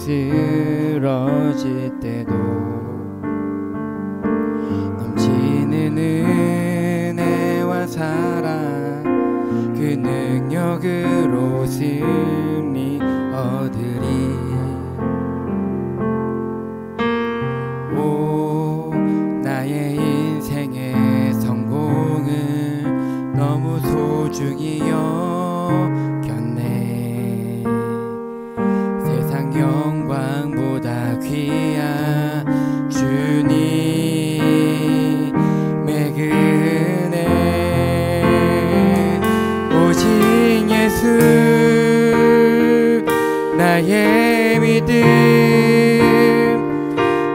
쓰러질 때도 넘치는 은혜와 사랑 그 능력으로 승리 얻으리. 오 나의 인생의 성공을 너무 소중히 여겼네. 세상 영광보다 귀한 주님의 은혜. 오직 예수 나의 믿음.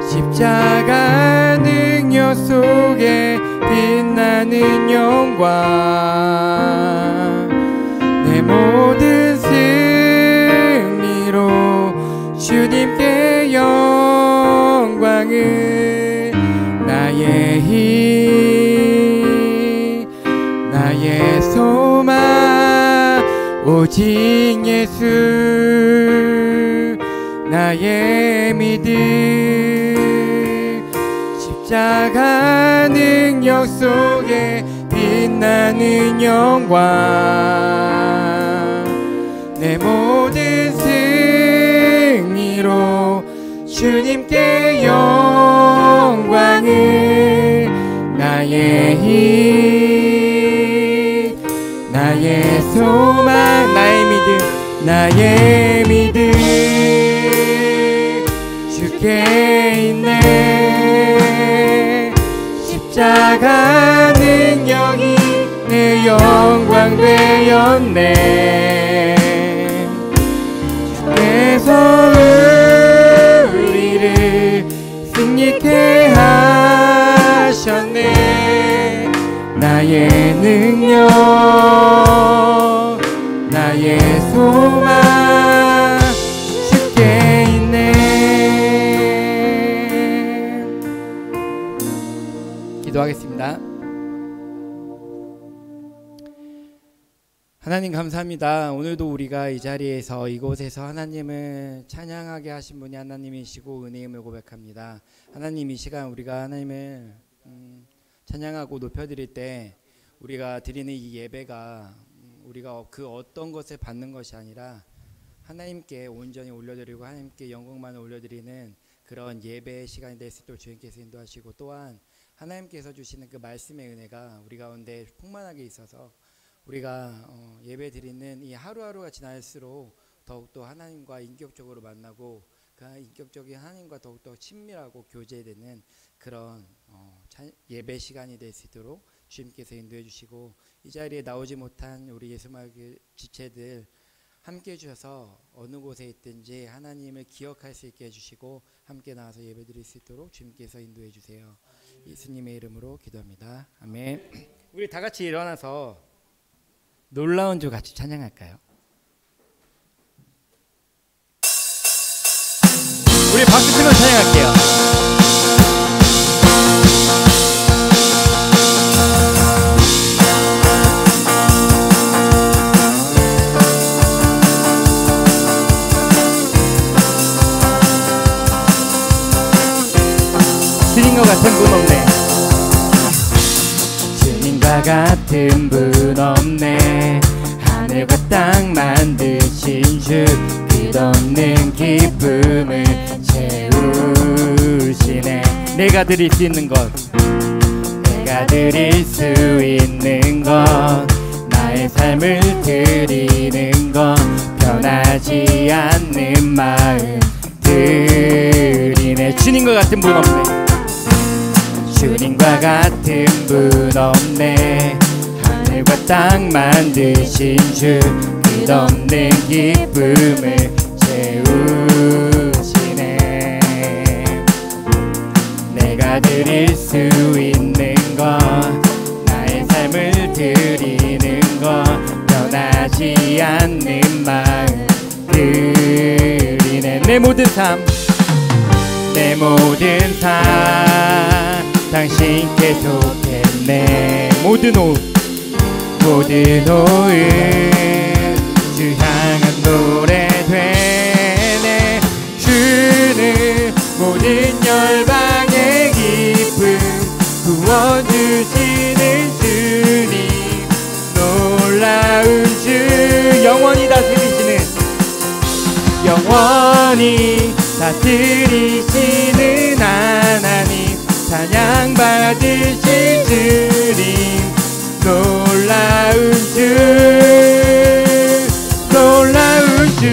십자가 능력 속에 빛나는 영광. 내 모든 승리로 주님께 영광을. 나의 힘 나의 소망 오직 예수 나의 믿음. 십자가 능력 속에 빛나는 영광. 내 모든 승리로 주님께 영광을. 나의 힘 나의 소망 나의 믿음 나의 믿음 주께 있네. 십자가 능력이 내 영광 되었네. 주께서 우리를 승리케 하셨네. 나의 능력 나의 소망 주께 있네. 기도하겠습니다. 하나님 감사합니다. 오늘도 우리가 이 자리에서 이곳에서 하나님을 찬양하게 하신 분이 하나님이시고 은혜임을 고백합니다. 하나님 이 시간 우리가 하나님을 찬양하고 높여드릴 때 우리가 드리는 이 예배가 우리가 그 어떤 것을 받는 것이 아니라 하나님께 온전히 올려드리고 하나님께 영광만을 올려드리는 그런 예배의 시간이 될 수 있도록 주님께서 인도하시고, 또한 하나님께서 주시는 그 말씀의 은혜가 우리 가운데 풍만하게 있어서 우리가 예배 드리는 이 하루하루가 지날수록 더욱더 하나님과 인격적으로 만나고 그 인격적인 하나님과 더욱더 친밀하고 교제되는 그런 예배 시간이 될 수 있도록 주님께서 인도해 주시고, 이 자리에 나오지 못한 우리 예수마을 지체들 함께 해주셔서 어느 곳에 있든지 하나님을 기억할 수 있게 해주시고 함께 나와서 예배 드릴 수 있도록 주님께서 인도해 주세요. 예수님의 이름으로 기도합니다. 아멘. 우리 다 같이 일어나서 놀라운 주 같이 찬양할까요? 우리 박수 치면서 찬양할게요. 주님과 같은 분 없네. 주님과 같은 분 없네. 하늘과 땅 만드신 주 끝없는 기쁨을 채우시네. 내가 드릴 수 있는 것, 내가 드릴 수 있는 것, 나의 삶을 드리는 것, 변하지 않는 마음 드리네. 주님과 같은 분 없네. 주님과 같은 분 없네. 하늘과 땅 만드신 주 끝없는 기쁨을 채우시네. 내가 드릴 수 있는 것, 나의 삶을 드리는 것, 변하지 않는 마음 드리네. 내 모든 삶, 내 모든 삶 당신께 속했네. 모든 옷, 모든 옷은 주 향한 노래 되네. 주 영원히 다스리시는 하나님, 찬양 받으실 주님, 놀라운 주, 놀라운 주.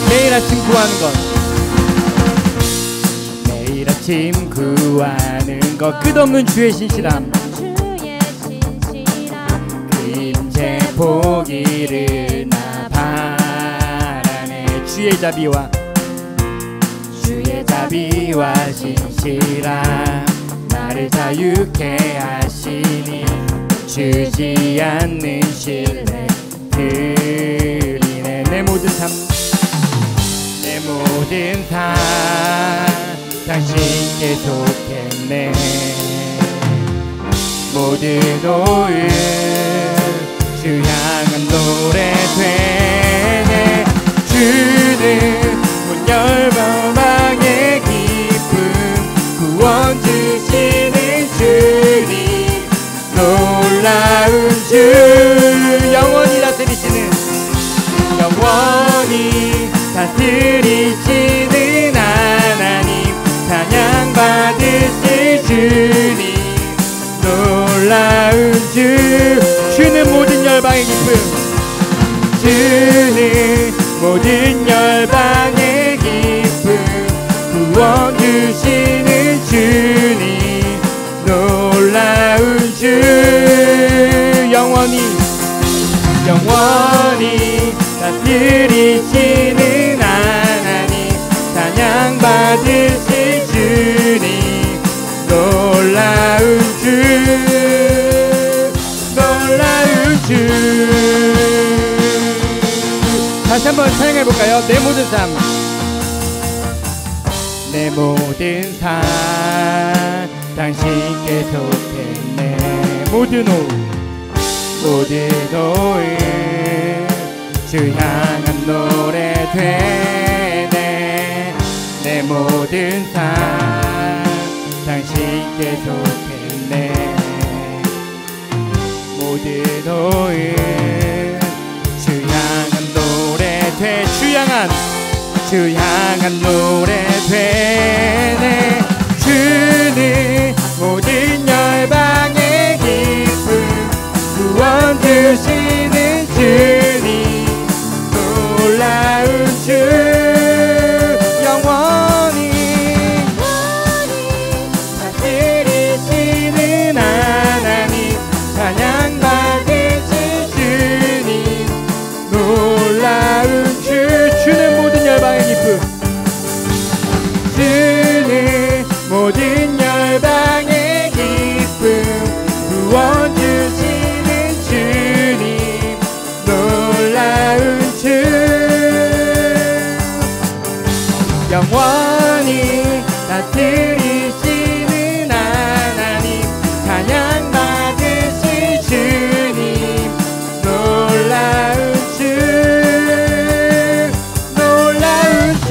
매일 아침 구하는 것, 매일 아침 구하는 것, 끝없는 주의 신실함, 그림체 보기를 나 바라네. 주의 자비와 신실함, 나를 자유케 하시니 주지 않는 신뢰 드리네. 내 모든 삶 당신께 속했네. 모든 오을 주 향한 노래 되네. 주는 문 열고 방의 기쁨, 구원 주시는 주님, 놀라운 주. 영원히 다스리시는, 영원히 다스리시는 하나님, 찬양 받으실 주님, 놀라운 주. 주는 모든 열방의 기쁨, 주는 모든 열방의 기쁨, 구원 주시는 주님, 놀라운 주. 영원히 다스리시는 하나님, 찬양 받으실 주님, 놀라운 주, 놀라운 주. 다시 한번 찬양해볼까요? 내 모든 삶, 내 모든 삶 당신께 속했네. 모든 오을 주 향한 노래 되네. 내 모든 삶 당신께 속했네. 모든 오을 주 향한 노래 돼. 주 향한 노래 되네. 주는 모든 열방의 기쁨, 구원 주시는 주님, 놀라운 주. 영원히 다스리시는 하나님, 찬양 받으실 주님, 놀라운 주. 주는 모든 열방의 기쁨, 주는 모든 열방의 기쁨, 구원 주시는 주님, 놀라운 주. 영원히 다스리시는 하나님, 찬양 받으실 주님, 놀라운 주, 놀라운 주.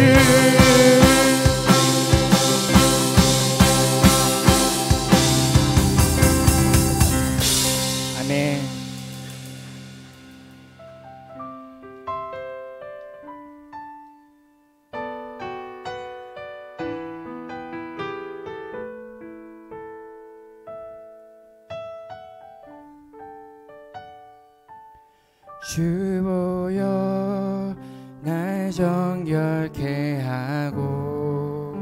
아멘. 주 보여 날 정결케 하고,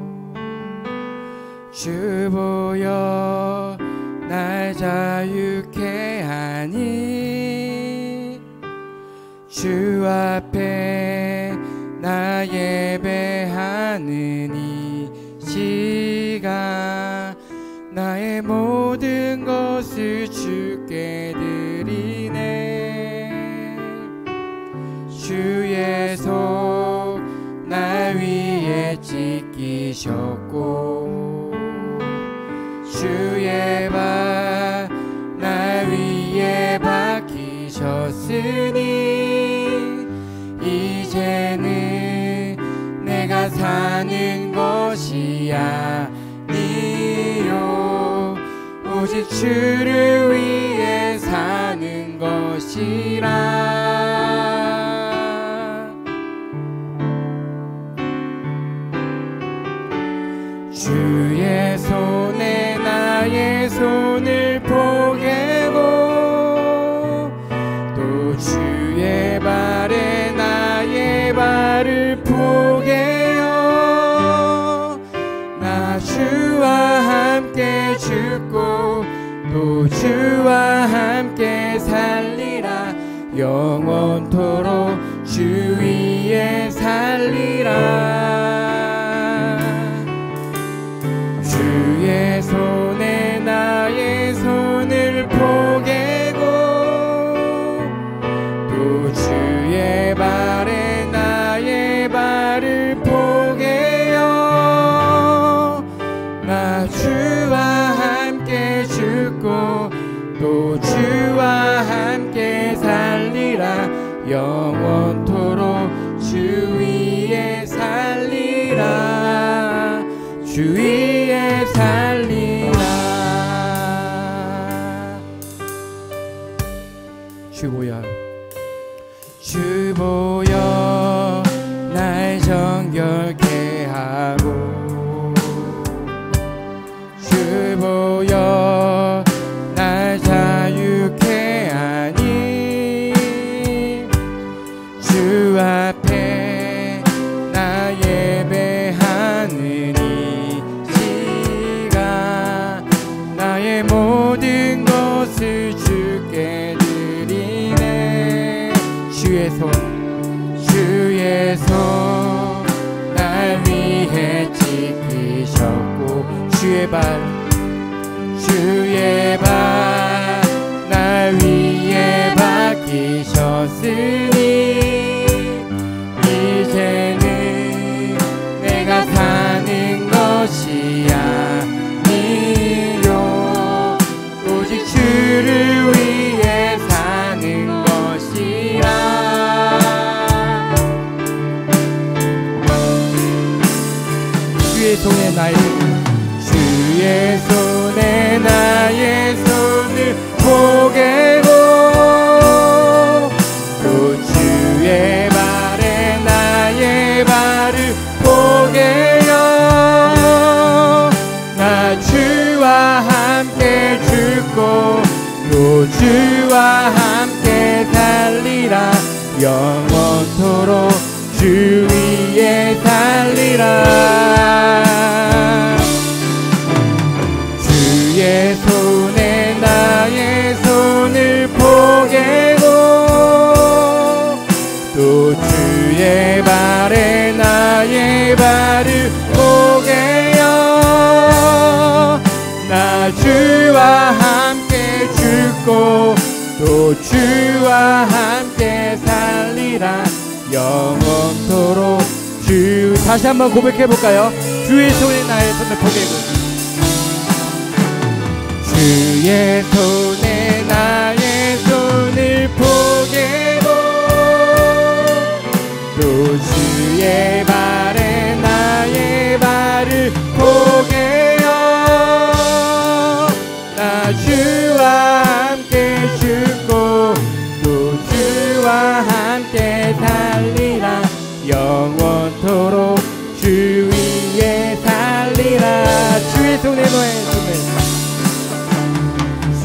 주 보여 날 자유케 하니, 주 앞에 나 예배하는 이 시간, 나의 모든 것을 주께 드리네. 주의 손 날 위에 찢기셨고, 주의 발 날 위에 박히셨으니, 이제는 내가 사는 것이 아니요 오직 주를 위해 사는 것이라. 주의 손에 나의 손을 포개고 또 주의 발에 나의 발을 포개어 나 주와 함께 죽고 또 주와 함께 살리라 영원토록 주 위에 살리라 주의 손에 나의 손을 포개고 또 주의 발에 나의 발을 포개어 나 주와 함께 죽고 또 주와 함께 살리라 영원토록 주 위에 살리라 주 위에 살리라 주 보여 주 보여 날 정결케 하고 주 보여 날 자유케 하니 주 앞에 나 예배하는 이 시간 나의 모든 것을 주께 드리네 주의 손 날 위해 지키셨고 주의 발 날 위에 박히셨으니 이제는 내가 사는 것이 아니요 오직 주를 위해 사는 것이라 주의 손에 나의 손을 포개고 또 주의 발에 나의 발을 포개어 나 주와 함께 죽고 또 주와 함께 살리라 영원토록 주 위에 살리라 주의 손에 나의 손을 포개고 또 주의 발에 나의 발을 포개어 나 주와 함께 죽고 또 주와 함께 살리라 영원토록 주 다시 한번 고백해볼까요? 주의 손에 나의 손을 포개고 주의 손에 나의 손을 포개고 또 주의 발에 나의 발을 포개어 나 주와 함께 죽고 또 주와 함께 살리라 영원토록 주 위에 살리라 주의 손에 나의 손을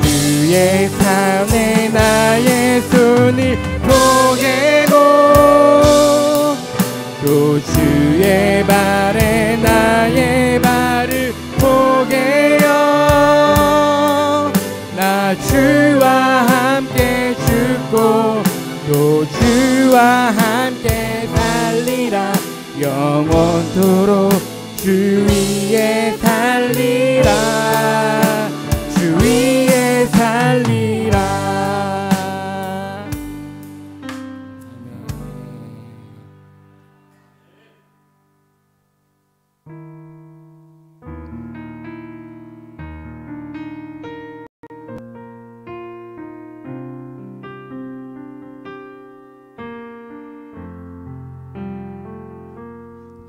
주의 손에 나의 손을 포개고 또 주의 발에 나의 발을 포개어 나 주와 함께 죽고 또 주와 함께 살리라 영원토록 주 위에 살리라 주 위에 살리라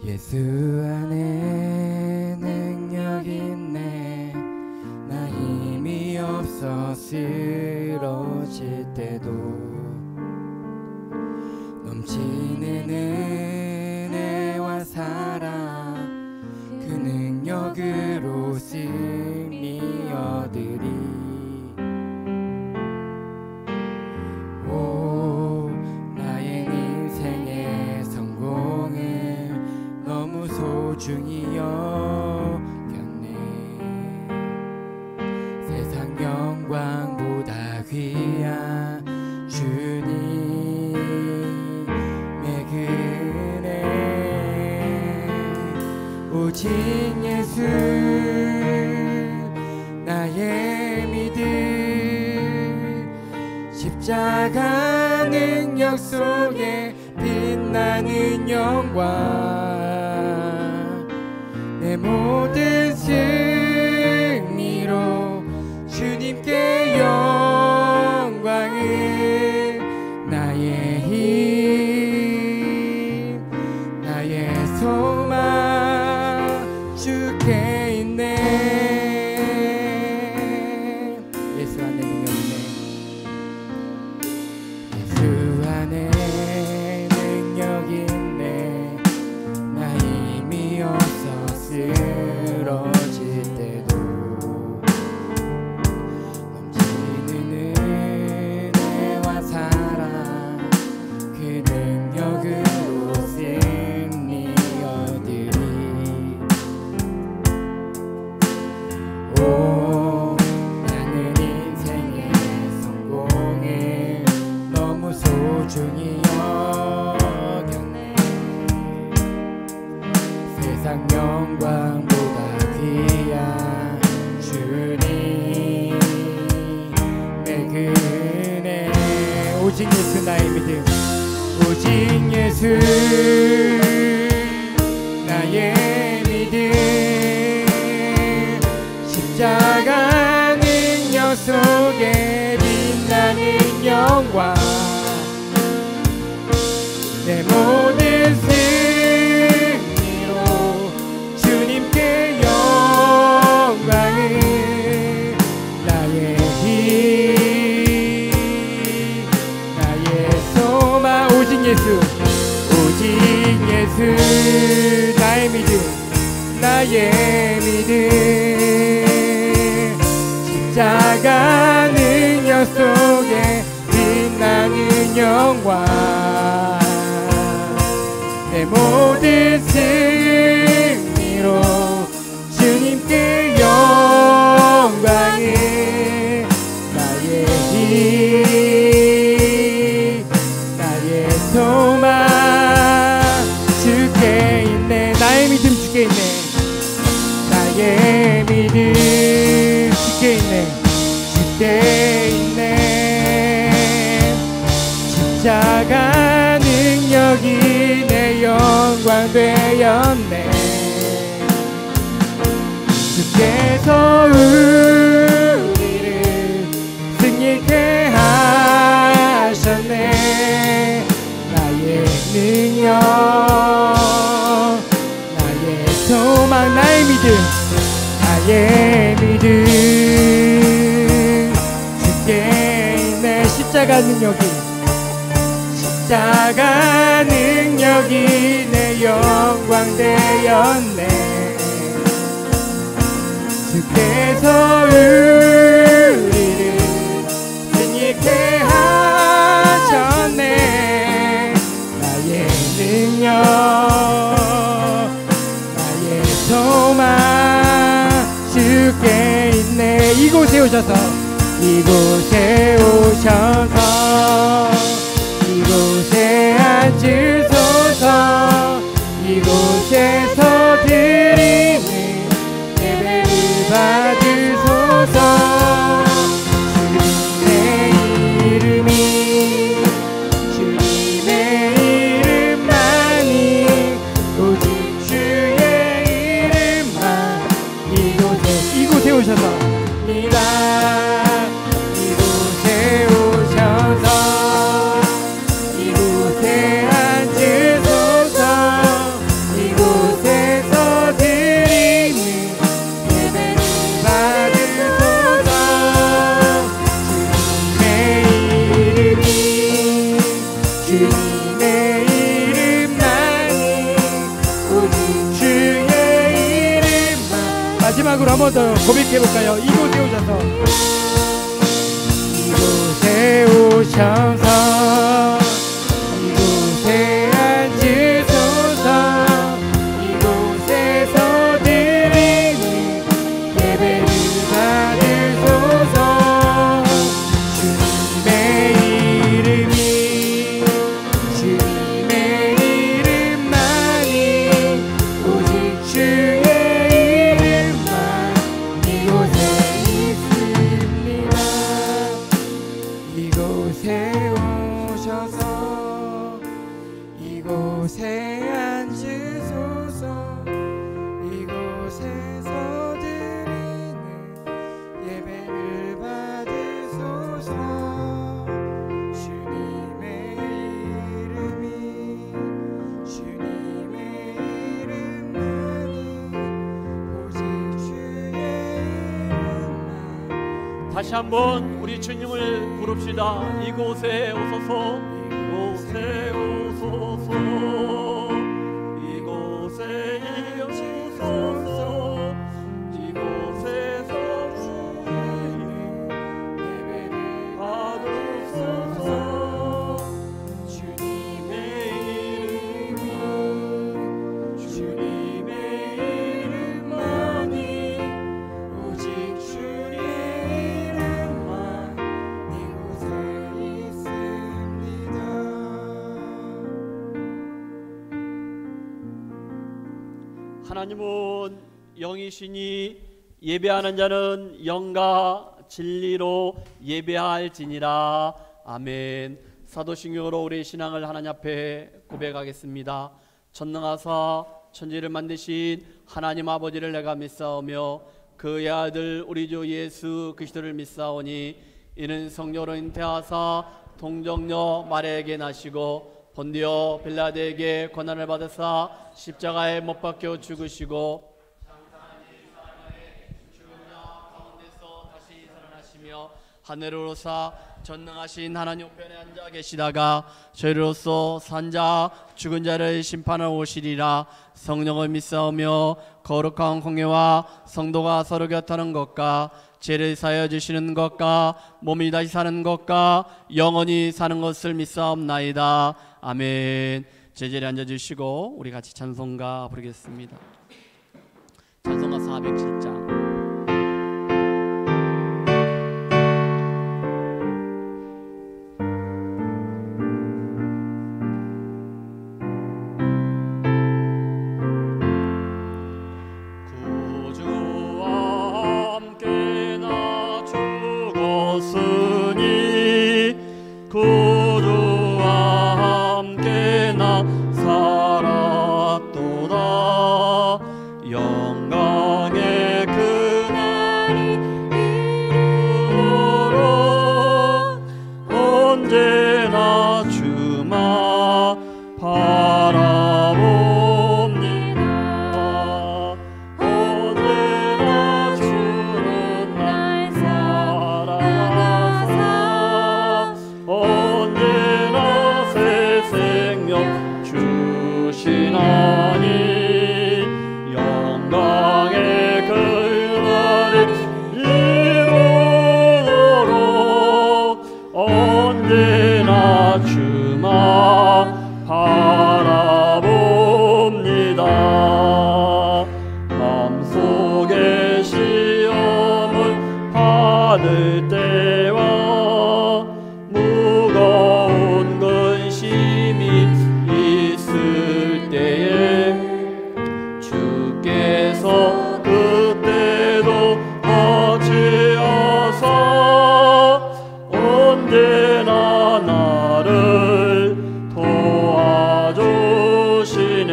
예수 안에 능력 있네 나 힘이 없어 쓰러질 때도 넘치는 은혜와 사랑 그 능력을 소중히 여겼네. 세상 영광보다 귀한 주님의 은혜, 오직 예수 나의 믿음, 십자가 능력 속에 빛나는 영광, 내 모든 승리로 주님께 영광을, 나의 힘 나의 소망 주께 있네. 예수 안에 능력 있네. 예수 안에 능력 있네. 나 이미 없어 쓰러질 때도 넘치는 은혜와 사랑, 그 능력으로 승리 얻으리. 오, 나는 인생의 성공을 너무 소중히 여겼네. 세상 영광보다 귀한 주님의 은혜, 오직 예수 나의 믿음, 오직 예수 나의 믿음, 십자가 능력 속에 빛나는 영광, 내 모든 승리로 주님께 영광을, 나의 힘 나의 소망, 오직 예수 오직 예수 나의 믿음, 나의 믿음, 십자가 능력 속에 빛나는 영광, 내 모든 승리로 주님께 영광을, 나의 힘 나의 소망 주께 있네. 나의 믿음 주께 있네. 나의 믿음 주께 있네. 주께 있네. 십자가 능력이 내 영광 되었네. 주께서 우리를 승리케 하셨네. 나의 능력 나의 소망 나의 믿음, 나의 믿음 주께 있네. 십자가 능력이 십자가 능력이 내 영광 되었네. 주께서 우리를 승리케 하셨네. 나의 능력 나의 소망 주께 있네. 이곳에 오셔서 이곳에 오셔서 이곳에 앉으소서. 이곳에서 드리는 예배를 받으소서. 주님의 이름이 주님의 이름만이 오직 주의 이름만 이곳에 오셔서 이곳에 오셔서 이곳에 앉으소서. 이곳에서 드리는 예배를 받으소서. 주님의 이름만이 오직 주의 이름만. 마지막으로 한 번 더 고백해볼까요? 이곳에 오셔서 이곳에 오셔서 이곳에 앉으소서. 이곳에서 이곳에 앉으소서. 이곳에서 드리는 예배를 받으소서. 주님의 이름만이 오직 주의 이름만. 다시 한번 우리 주님을 부릅시다. 이곳에 오소서. 이곳에 오소서. 이곳에 오소서. 이곳에서 주의 예배를 받으소서. 주님의 이름만이 오직 주의 이름만 이곳에 있습니다. 하나님은 영이시니 예배하는 자는 영과 진리로 예배할지니라. 아멘. 사도신경으로 우리의 신앙을 하나님 앞에 고백하겠습니다. 전능하사 천지를 만드신 하나님 아버지를 내가 믿사오며 그의 아들 우리 주 예수 그리스도를 믿사오니 이는 성령으로 잉태하사 동정녀 마리아에게 나시고 본디오 빌라도에게 고난을 받으사 십자가에 못 박혀 죽으시고 죽은 자 가운데서 다시 살아나시며 하늘을 오르사 전능하신 하나님 우편에 앉아 계시다가 저희로서 산자 죽은 자를 심판하러 오시리라. 성령을 믿사오며 거룩한 공예와 성도가 서로 곁하는 것과 죄를 사하여 주시는 것과 몸이 다시 사는 것과 영원히 사는 것을 믿사옵나이다. 아멘. 제자리에 앉아주시고 우리 같이 찬송가 부르겠습니다. 찬송가 407장. 구주와 함께 나 살았도다. 영광의 그날이 이르도록 언제나 주만 바라봅니다. 언제나 주는 날 사랑하사 언제나 새 생명 주시나니 영광의 그날을 이루도록 언제나 주만 바라봅니다. 마음속에 시험을 받을 때와 무거운 근심이 있을 때에 주께서 그때도 어찌하사 언제나 나를 도와주시네.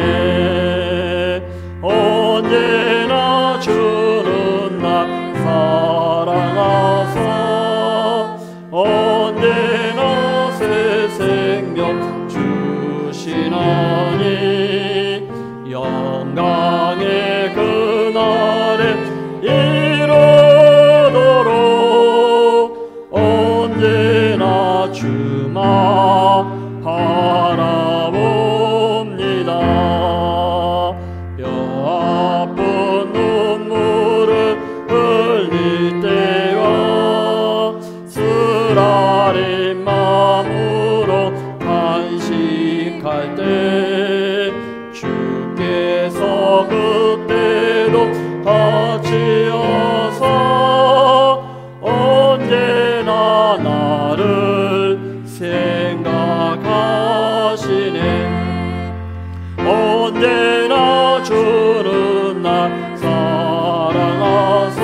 언제나 주는 날 사랑하사 언제나 새 생명 주시나니 영광의 그날에 이르도록 언제나 주만 바라봅니다. 뼈아픈 눈물을 흘릴 때와 쓰라린 마음으로 간식할 때 주께서 그때도 같이하사 언제나 나를 생각하시네. 언제나 주는 날 사랑하사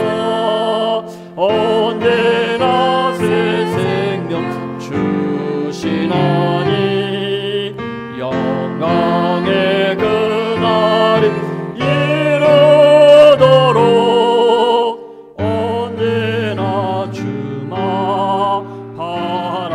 언제나 새 생명 주시나니 영광 영광의 그날이 이르도록 언제나 주만 바라봅니다.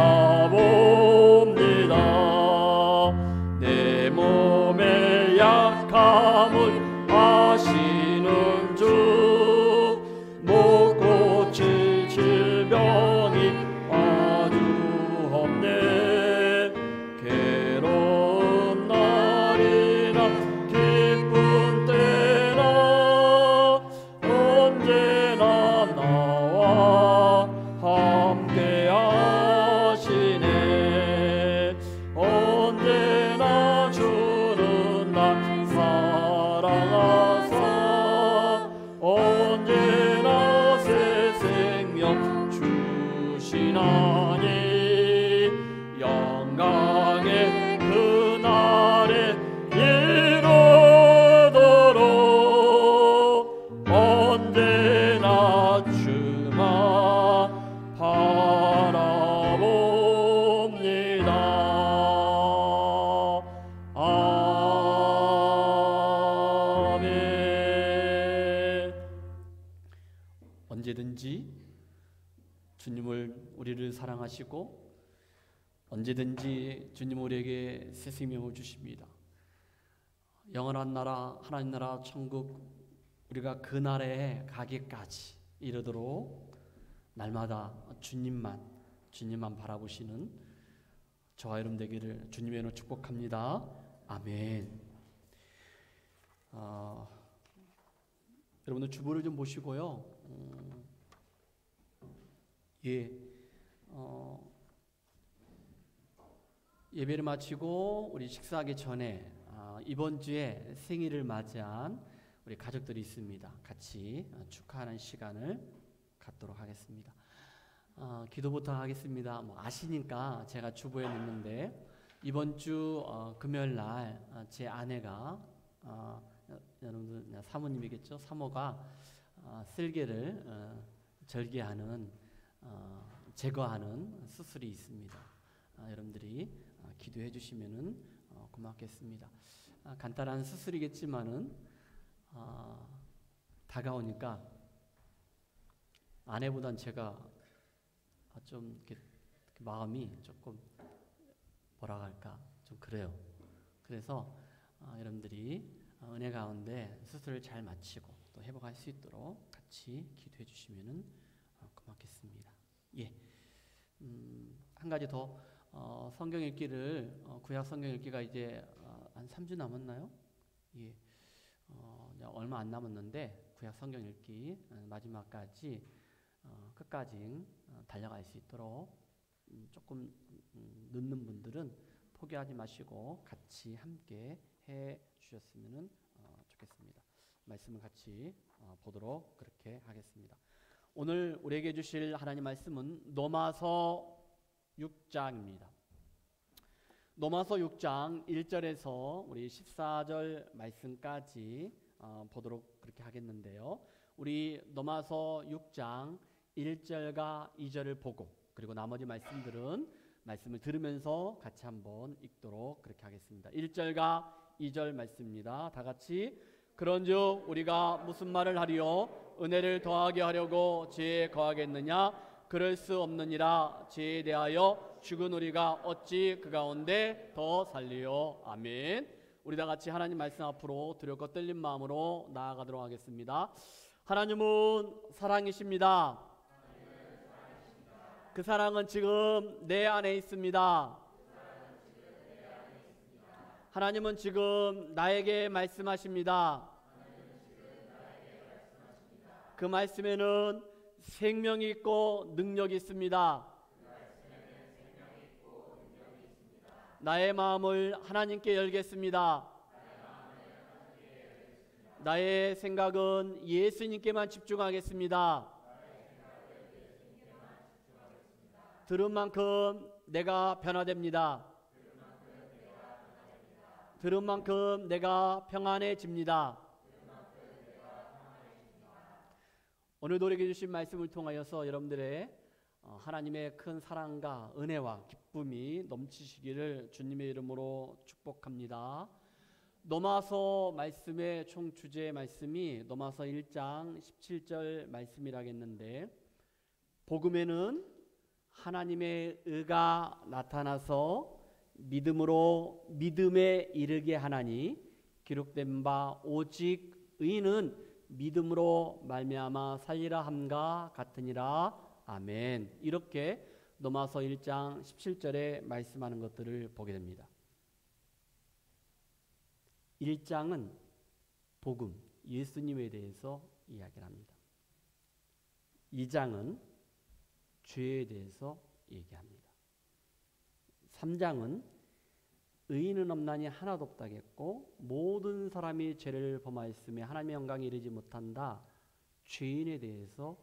내 몸의 약함을 아시는 주, 못 고칠 질병이 아주 없네. 괴로운 날이나 기쁜 때나 언제나 나와 함께 하시네. 언제나 주는 날 사랑하사 언제나 새 생명 주시나니. 영광의 그날에 이르도록 언제나 주만 바라봅니다. 아멘. 언제든지 주님을 우리를 사랑하시고 언제든지 주님 우리에게 새 생명을 주십니다. 영원한 나라 하나님 나라 천국 우리가 그 나라에 가기까지 이르도록 날마다 주님만 바라보시는 저와 여러분 되기를 주님의 이름으로 축복합니다. 아멘. 여러분들 주보를 좀 보시고요. 예배를 마치고 우리 식사하기 전에 이번 주에 생일을 맞이한 우리 가족들이 있습니다. 같이 축하하는 시간을 갖도록 하겠습니다. 기도부터 하겠습니다. 아시니까 제가 주보에 넣는데 이번 주 금요일 날 제 아내가 여러분들 사모님이겠죠? 사모가 쓸개를 절개하는 제거하는 수술이 있습니다. 여러분들이 기도해 주시면은 고맙겠습니다. 간단한 수술이겠지만은 다가오니까 아내보단 제가 좀 이렇게 마음이 조금 뭐라 할까 좀 그래요. 그래서 여러분들이 은혜 가운데 수술을 잘 마치고 또 회복할 수 있도록 같이 기도해 주시면은 고맙겠습니다. 예, 한 가지 더 성경 읽기를 구약 성경 읽기가 이제 한 3주 남았나요? 예, 얼마 안 남았는데 구약 성경 읽기 마지막까지 끝까지 달려갈 수 있도록 조금 늦는 분들은 포기하지 마시고 같이 함께 해 주셨으면 좋겠습니다. 말씀을 같이 보도록 그렇게 하겠습니다. 오늘 우리에게 주실 하나님 말씀은 로마서 6장입니다. 로마서 6장 1절에서 우리 14절 말씀까지 보도록 그렇게 하겠는데요. 우리 로마서 6장 1절과 2절을 보고 그리고 나머지 말씀을 들으면서 같이 한번 읽도록 그렇게 하겠습니다. 1절과 2절 말씀입니다. 다 같이 그런즉 우리가 무슨 말을 하리요? 은혜를 더하게 하려고 죄에 거하겠느냐? 그럴 수 없느니라. 죄에 대하여 죽은 우리가 어찌 그 가운데 더 살리요? 아멘. 우리 다 같이 하나님 말씀 앞으로 두렵고 떨린 마음으로 나아가도록 하겠습니다. 하나님은 사랑이십니다. 그 사랑은 지금 내 안에 있습니다. 하나님은 지금 나에게 말씀하십니다. 그 말씀에는 생명이 있고 능력이 있습니다. 나의 마음을 하나님께 열겠습니다. 나의 생각은 예수님께만 집중하겠습니다. 들은 만큼 내가 변화됩니다. 들은 만큼 내가 평안해집니다. 오늘 우리에게 주신 말씀을 통하여서 여러분들의 하나님의 큰 사랑과 은혜와 기쁨이 넘치시기를 주님의 이름으로 축복합니다. 로마서 말씀의 총 주제 말씀이 로마서 1장 17절 말씀이라겠는데, 복음에는 하나님의 의가 나타나서 믿음으로 믿음에 이르게 하나니 기록된 바 오직 의인은 믿음으로 말미암아 살리라 함과 같으니라. 아멘. 이렇게 로마서 1장 17절에 말씀하는 것들을 보게 됩니다. 1장은 복음, 예수님에 대해서 이야기를 합니다. 2장은 죄에 대해서 얘기합니다. 3장은 의인은 없나니 하나도 없다겠고 모든 사람이 죄를 범하였으며 하나님의 영광에 이르지 못한다. 죄인에 대해서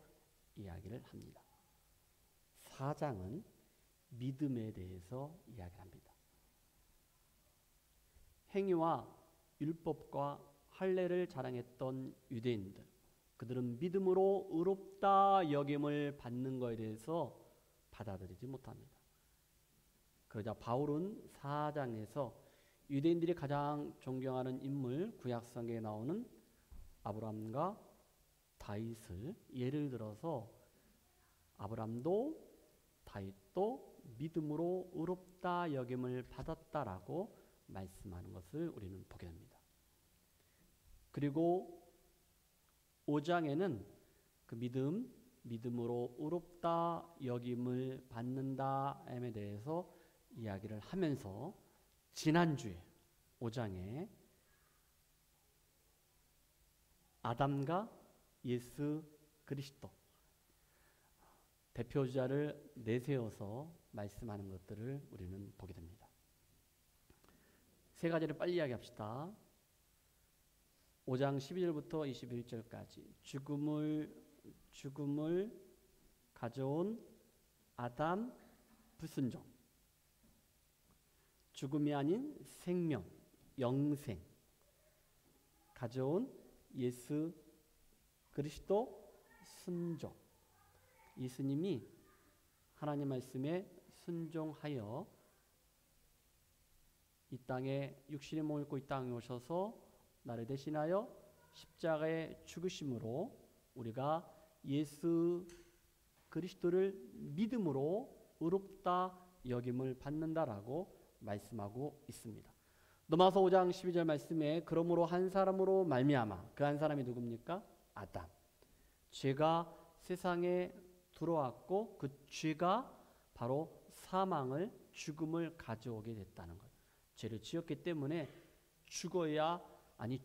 이야기를 합니다. 4장은 믿음에 대해서 이야기를 합니다. 행위와 율법과 할례를 자랑했던 유대인들, 그들은 믿음으로 의롭다 여김을 받는 것에 대해서 받아들이지 못합니다. 그러자 바울은 4장에서 유대인들이 가장 존경하는 인물, 구약성경에 나오는 아브라함과 다윗을 예를 들어서 아브라함도 다윗도 믿음으로 의롭다 여김을 받았다라고 말씀하는 것을 우리는 보게 됩니다. 그리고 5장에는 그 믿음으로 의롭다 여김을 받는다에 대해서 이야기를 하면서 지난주에 5장에 아담과 예수 그리스도 대표주자를 내세워서 말씀하는 것들을 우리는 보게 됩니다. 세 가지를 빨리 이야기합시다. 5장 12절부터 21절까지 죽음을 가져온 아담 불순종, 죽음이 아닌 생명, 영생 가져온 예수 그리스도 순종. 예수님이 하나님 말씀에 순종하여 이 땅에 육신의 몸을 입고 이 땅에 오셔서 나를 대신하여 십자가에 죽으심으로 우리가 예수 그리스도를 믿음으로 의롭다 여김을 받는다라고 말씀하고 있습니다. 로마서 5장 12절 말씀에 그러므로 한 사람으로 말미암아, 그 한 사람이 누굽니까? 아담. 죄가 세상에 들어왔고 그 죄가 바로 사망을, 죽음을 가져오게 됐다는 것. 죄를 지었기 때문에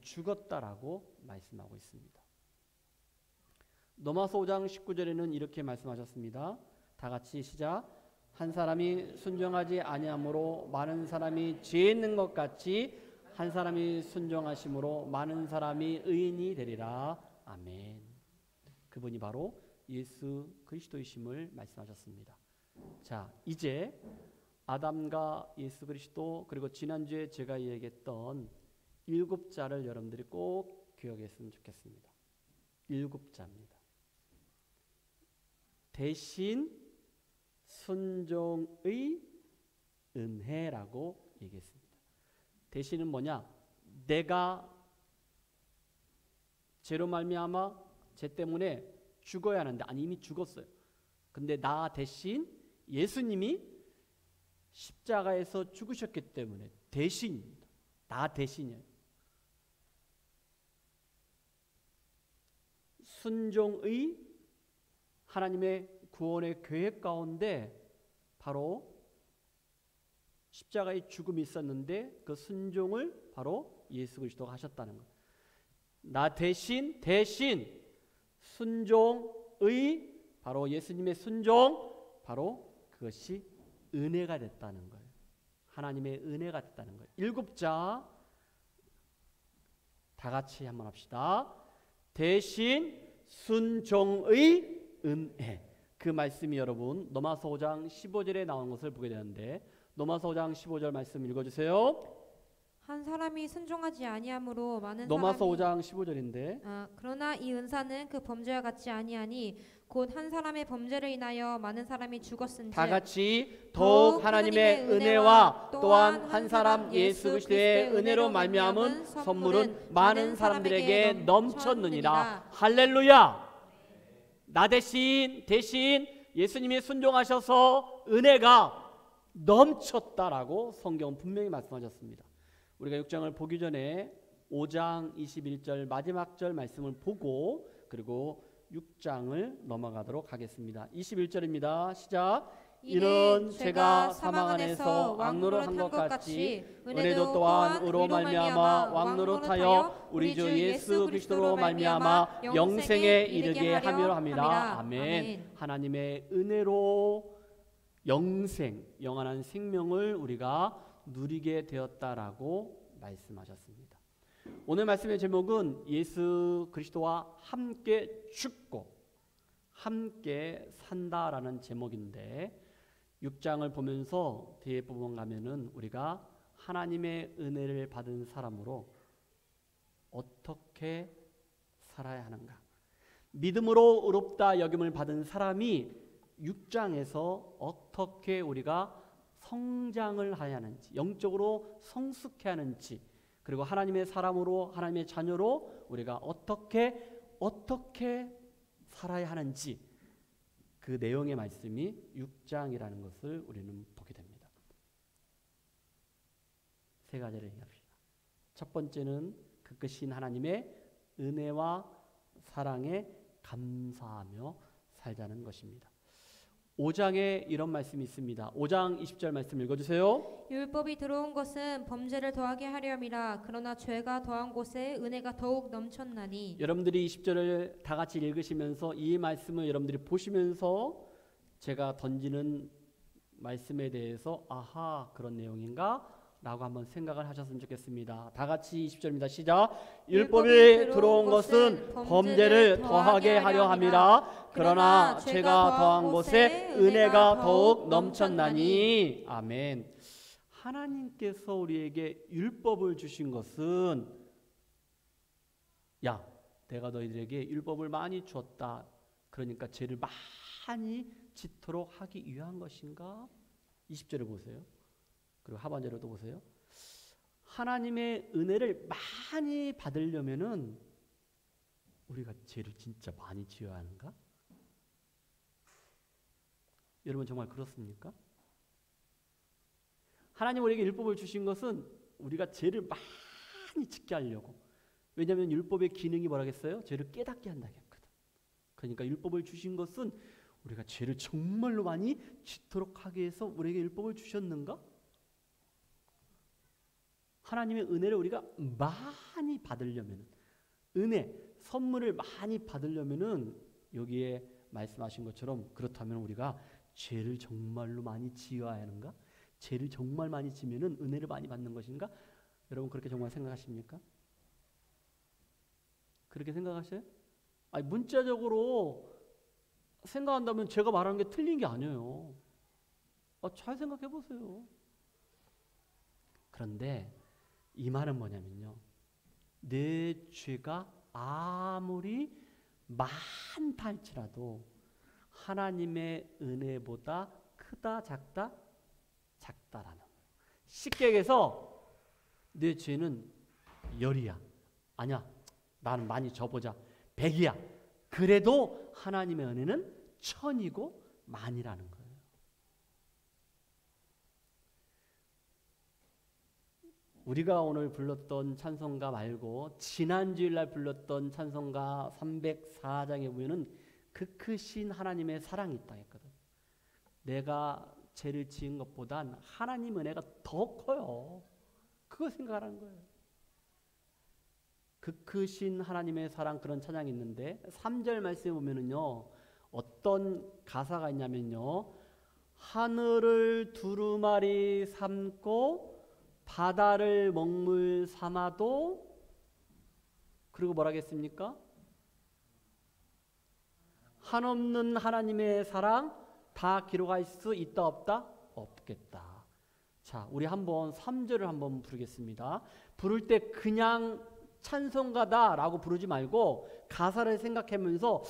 죽었다라고 말씀하고 있습니다. 로마서 5장 19절에는 이렇게 말씀하셨습니다. 다 같이 시작. 한 사람이 순종하지 아니함으로 많은 사람이 죄 있는 것 같이 한 사람이 순종하심으로 많은 사람이 의인이 되리라. 아멘. 그분이 바로 예수 그리스도이심을 말씀하셨습니다. 자, 이제 아담과 예수 그리스도, 그리고 지난주에 제가 이야기했던 7자를 여러분들이 꼭 기억했으면 좋겠습니다. 7자입니다. 대신 순종의 은혜라고 얘기했습니다. 대신은 뭐냐? 내가 죄로 말미암아 죄 때문에 죽어야 하는데, 아니 이미 죽었어요. 근데 나 대신 예수님이 십자가에서 죽으셨기 때문에 대신입니다. 나 대신이에요. 순종의 하나님의 구원의 계획 가운데 바로 십자가의 죽음이 있었는데 그 순종을 바로 예수 그리스도가 하셨다는 것. 나 대신 순종의 바로 예수님의 순종, 바로 그것이 은혜가 됐다는 거예요. 하나님의 은혜가 됐다는 거예요. 7자 다 같이 한번 합시다. 대신 순종의 은혜. 그 말씀이 여러분 로마서 5장 15절에 나온 것을 보게 되는데, 로마서 5장 15절 말씀 읽어주세요. 한 사람이 순종하지 아니함으로 많은 로마서 사람이 5장 15절인데 그러나 이 은사는 그 범죄와 같지 아니하니 곧 한 사람의 범죄를 인하여 많은 사람이 죽었은즉 다 같이 더욱 하나님의 은혜와 또한 한 사람 예수 그리스도의 은혜로 말미암은 선물은 많은 사람들에게 넘쳤느니라. 할렐루야. 나 대신 예수님이 순종하셔서 은혜가 넘쳤다라고 성경은 분명히 말씀하셨습니다. 우리가 6장을 보기 전에 5장 21절 마지막 절 말씀을 보고 그리고 6장을 넘어가도록 하겠습니다. 21절입니다. 시작. 이는 죄가 사망 안에서 왕노릇한 것 같이 은혜도 또한 의로 말미암아 왕노릇하여 우리 주 예수 그리스도로 말미암아 영생에 이르게 하려 함이라. 아멘. 하나님의 은혜로 영생, 영원한 생명을 우리가 누리게 되었다라고 말씀하셨습니다. 오늘 말씀의 제목은 예수 그리스도와 함께 죽고 함께 산다라는 제목인데 6장을 보면서 뒤에 부분 가면은 우리가 하나님의 은혜를 받은 사람으로 어떻게 살아야 하는가, 믿음으로 의롭다 여김을 받은 사람이 6장에서 어떻게 우리가 성장을 해야 하는지, 영적으로 성숙해야 하는지, 그리고 하나님의 사람으로 하나님의 자녀로 우리가 어떻게 살아야 하는지 그 내용의 말씀이 6장이라는 것을 우리는 보게 됩니다. 세 가지를 얘기합시다. 첫 번째는 그 크신 하나님의 은혜와 사랑에 감사하며 살자는 것입니다. 5장에 이런 말씀이 있습니다. 5장 20절 말씀 읽어주세요. 율법이 들어온 것은 범죄를 더하게 하려 함이라. 그러나 죄가 더한 곳에 은혜가 더욱 넘쳤나니. 여러분들이 20절을 다 같이 읽으시면서 이 말씀을 여러분들이 보시면서 제가 던지는 말씀에 대해서 아하, 그런 내용인가? 라고 한번 생각을 하셨으면 좋겠습니다. 다 같이 20절입니다. 시작. 율법이 들어온 것은 범죄를 더하게 하려 함이라. 그러나 죄가 더한 곳에 은혜가 더욱 넘쳤나니. 아멘. 하나님께서 우리에게 율법을 주신 것은 야, 내가 너희들에게 율법을 많이 주었다. 그러니까 죄를 많이 짓도록 하기 위한 것인가? 20절을 보세요. 그리고 하반절에도 보세요. 하나님의 은혜를 많이 받으려면은 우리가 죄를 진짜 많이 지어야 하는가? 여러분 정말 그렇습니까? 하나님 우리에게 율법을 주신 것은 우리가 죄를 많이 짓게 하려고. 왜냐하면 율법의 기능이 뭐라겠어요? 죄를 깨닫게 한다고 했거든. 그러니까 율법을 주신 것은 우리가 죄를 정말로 많이 짓도록 하기 위해서 우리에게 율법을 주셨는가? 하나님의 은혜를 우리가 많이 받으려면, 은혜, 선물을 많이 받으려면은 여기에 말씀하신 것처럼 그렇다면 우리가 죄를 정말로 많이 지어야 하는가? 죄를 정말 많이 지면은 은혜를 많이 받는 것인가? 여러분 그렇게 정말 생각하십니까? 그렇게 생각하셔요? 아니 문자적으로 생각한다면 제가 말하는 게 틀린 게 아니에요. 잘 생각해 보세요. 그런데 이 말은 뭐냐면요, 내 죄가 아무리 많다 할지라도 하나님의 은혜보다 크다 작다? 작다라는 거예요. 쉽게 얘기해서 내 죄는 10이야. 아니야, 나는 많이 져보자 100이야. 그래도 하나님의 은혜는 1000이고 만이라는 거예요. 우리가 오늘 불렀던 찬송가 말고 지난주일날 불렀던 찬송가 304장에 보면은 그 크신 하나님의 사랑이 있다 했거든. 내가 죄를 지은 것보단 하나님 은혜가 더 커요. 그거 생각하라는 거예요. 그 크신 하나님의 사랑, 그런 찬양이 있는데 3절 말씀에 보면은요, 어떤 가사가 있냐면요, 하늘을 두루마리 삼고 바다를 먹물 삼아도, 그리고 뭐라겠습니까? 한없는 하나님의 사랑 다 기록할 수 있다 없다? 없겠다. 자, 우리 한번 3절을 한번 부르겠습니다. 부를 때 그냥 찬송가다라고 부르지 말고 가사를 생각하면서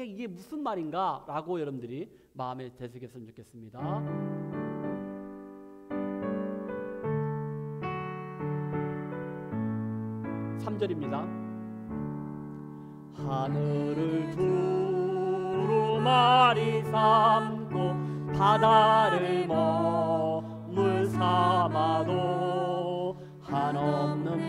이게 무슨 말인가 라고 여러분들이 마음에 되새겼으면 좋겠습니다. 3절입니다. 하늘을 두루마리 삼고 바다를 먹물 삼아도 한없는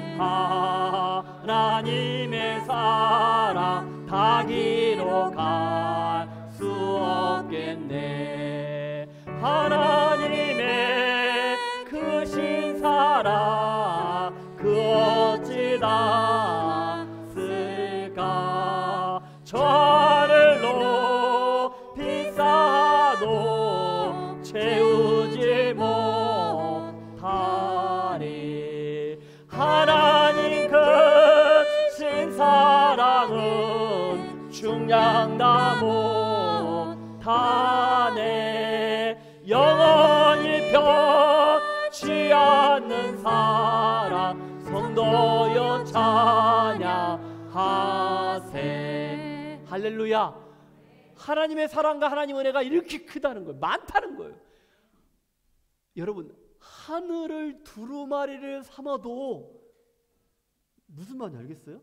하나님의 사랑 다 기록할 수 없겠네. 하나님의 크신 사랑 그 어찌 닿을까. 저 하늘 높이 쌓아도 채우지 못하리. 하나님 크신 사랑은 중량다 못하네. 영원히 변치 않는 사랑 성도여 찬양하세. 할렐루야. 하나님의 사랑과 하나님의 은혜가 이렇게 크다는 거예요. 많다는 거예요. 여러분, 하늘을 두루마리를 삼아도 무슨 말인지 알겠어요?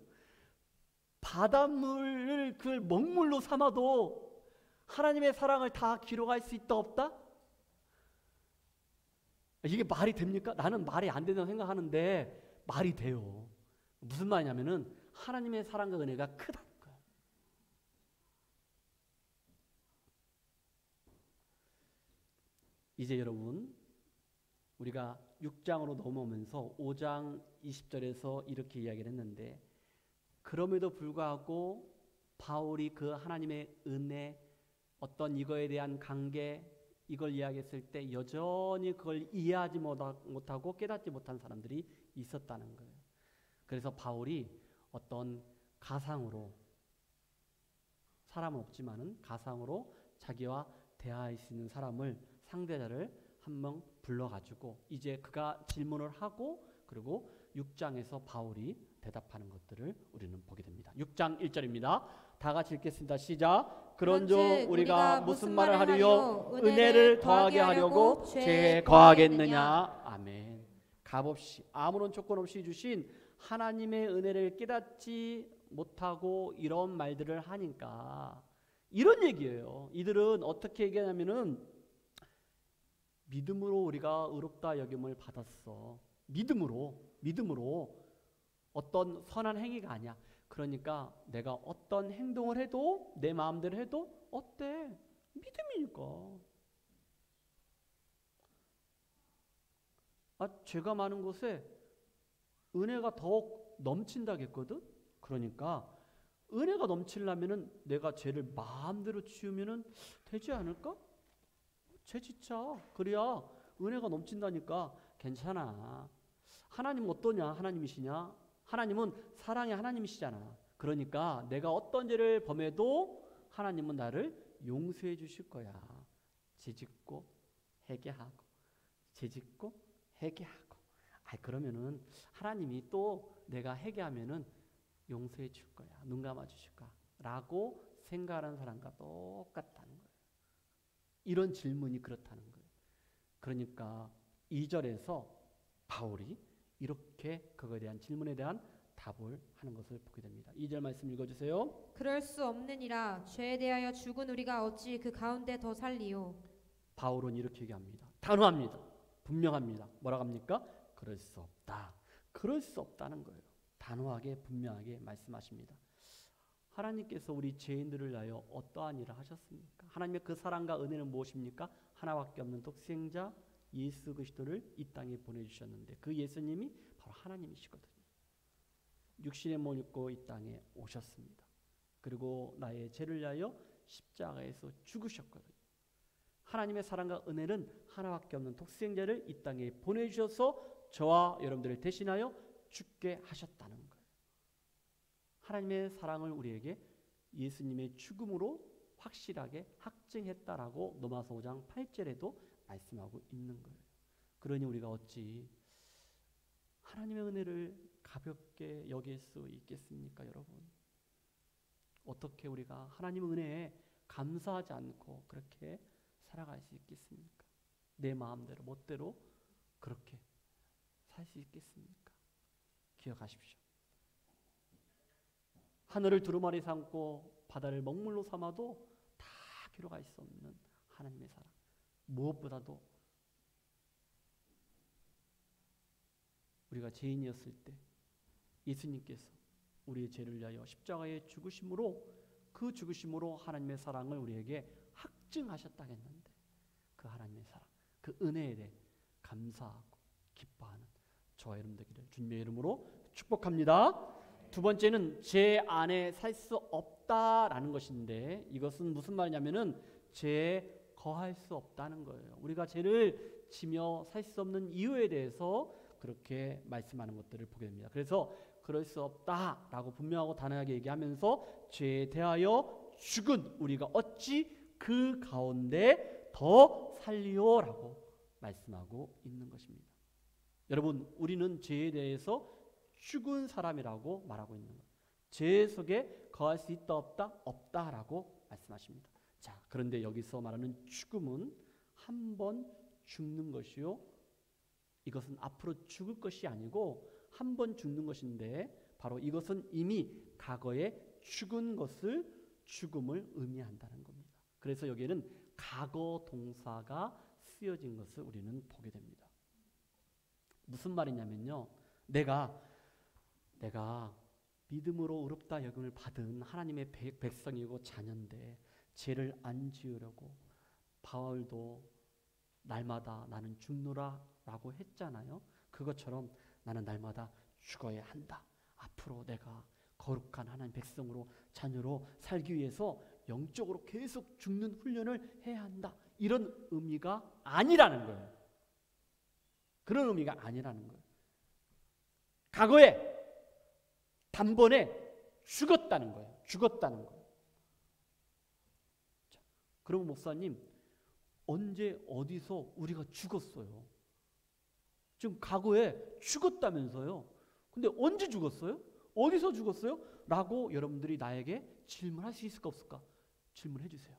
바닷물을 그 먹물로 삼아도 하나님의 사랑을 다 기록할 수 있다 없다? 이게 말이 됩니까? 나는 말이 안 된다고 생각하는데 말이 돼요. 무슨 말이냐면은 하나님의 사랑과 은혜가 크다는 거예요. 이제 여러분, 우리가 6장으로 넘어오면서 5장 20절에서 이렇게 이야기를 했는데, 그럼에도 불구하고 바울이 그 하나님의 은혜, 어떤 이거에 대한 관계, 이걸 이야기했을 때 여전히 그걸 이해하지 못하고 깨닫지 못한 사람들이 있었다는 거예요. 그래서 바울이 어떤 가상으로, 사람은 없지만은 가상으로 자기와 대화할 수 있는 사람을, 상대자를 한 명 불러가지고 이제 그가 질문을 하고, 그리고 6장에서 바울이 대답하는 것들을 우리는 보게 됩니다. 6장 1절입니다. 다 같이 읽겠습니다. 시작. 그런즉 우리가 무슨 말을 하리요? 은혜를 더하게 하려고 죄에 거하겠느냐? 아멘. 값없이, 아무런 조건 없이 주신 하나님의 은혜를 깨닫지 못하고 이런 말들을 하니까 이런 얘기예요. 이들은 어떻게 얘기하냐면은 믿음으로 우리가 의롭다 여김을 받았어. 믿음으로 어떤 선한 행위가 아니야. 그러니까 내가 어떤 행동을 해도, 내 마음대로 해도 어때? 믿음이니까. 죄가 많은 곳에 은혜가 더욱 넘친다겠거든. 그러니까 은혜가 넘치려면은 내가 죄를 마음대로 치우면은 되지 않을까? 죄 짓자. 그래야 은혜가 넘친다니까. 괜찮아. 하나님은 어떠냐? 하나님이시냐? 하나님은 사랑의 하나님이시잖아. 그러니까 내가 어떤 죄를 범해도 하나님은 나를 용서해 주실 거야. 죄 짓고 회개하고, 죄 짓고 회개하고. 그러면은 하나님이 또 내가 회개하면은 용서해 줄 거야. 눈 감아 주실 거야. 라고 생각하는 사람과 똑같다는 거예요. 이런 질문이 그렇다는 거예요. 그러니까 2절에서 바울이 이렇게 그거에 대한 질문에 대한 답을 하는 것을 보게 됩니다. 2절 말씀 읽어주세요. 그럴 수 없느니라. 죄에 대하여 죽은 우리가 어찌 그 가운데 더 살리요? 바울은 이렇게 얘기합니다. 단호합니다. 분명합니다. 뭐라고 합니까? 그럴 수 없다. 그럴 수 없다는 거예요. 단호하게 분명하게 말씀하십니다. 하나님께서 우리 죄인들을 위하여 어떠한 일을 하셨습니까? 하나님의 그 사랑과 은혜는 무엇입니까? 하나밖에 없는 독생자 예수 그리스도를 이 땅에 보내주셨는데, 그 예수님이 바로 하나님이시거든요. 육신의 몸 입고 이 땅에 오셨습니다. 그리고 나의 죄를 위하여 십자가에서 죽으셨거든요. 하나님의 사랑과 은혜는 하나밖에 없는 독생자를 이 땅에 보내주셔서 저와 여러분들을 대신하여 죽게 하셨다는 거예요. 하나님의 사랑을 우리에게 예수님의 죽음으로 확실하게 확증했다라고 로마서 5장 8절에도 말씀하고 있는 거예요. 그러니 우리가 어찌 하나님의 은혜를 가볍게 여길 수 있겠습니까, 여러분? 어떻게 우리가 하나님의 은혜에 감사하지 않고 그렇게 살아갈 수 있겠습니까? 내 마음대로 멋대로 그렇게 살 수 있겠습니까? 기억하십시오. 하늘을 두루마리 삼고 바다를 먹물로 삼아도 다 기록할 수 없는 하나님의 사랑. 무엇보다도 우리가 죄인이었을 때 예수님께서 우리의 죄를 위하여 십자가에 죽으심으로, 그 죽으심으로 하나님의 사랑을 우리에게 확증하셨다겠는데, 그 하나님의 사랑, 그 은혜에 대해 감사하고 기뻐하는 저와 여러분 되기를 주님의 이름으로 축복합니다. 두 번째는 죄 안에 살 수 없다라는 것인데, 이것은 무슨 말이냐면은 죄에 거할 수 없다는 거예요. 우리가 죄를 지며 살 수 없는 이유에 대해서 그렇게 말씀하는 것들을 보게 됩니다. 그래서 그럴 수 없다라고 분명하고 단호하게 얘기하면서 죄에 대하여 죽은 우리가 어찌 그 가운데 더 살리오라고 말씀하고 있는 것입니다. 여러분, 우리는 죄에 대해서 죽은 사람이라고 말하고 있는 거예요. 죄 속에 거할 수 있다 없다? 없다라고 말씀하십니다. 자, 그런데 여기서 말하는 죽음은 한 번 죽는 것이요, 이것은 앞으로 죽을 것이 아니고 한 번 죽는 것인데, 바로 이것은 이미 과거에 죽은 것을, 죽음을 의미한다는 겁니다. 그래서 여기에는 과거 동사가 쓰여진 것을 우리는 보게 됩니다. 무슨 말이냐면요, 내가 믿음으로 의롭다 여김을 받은 하나님의 백성이고 자녀인데 죄를 안 지으려고 바울도 날마다 나는 죽노라 라고 했잖아요. 그것처럼 나는 날마다 죽어야 한다. 앞으로 내가 거룩한 하나님 백성으로, 자녀로 살기 위해서 영적으로 계속 죽는 훈련을 해야 한다. 이런 의미가 아니라는 거예요. 그런 의미가 아니라는 거예요. 과거에 단번에 죽었다는 거예요. 죽었다는 거예요. 자, 그럼 목사님, 언제 어디서 우리가 죽었어요? 지금 과거에 죽었다면서요? 근데 언제 죽었어요? 어디서 죽었어요? 라고 여러분들이 나에게 질문할 수 있을까 없을까? 질문해 주세요.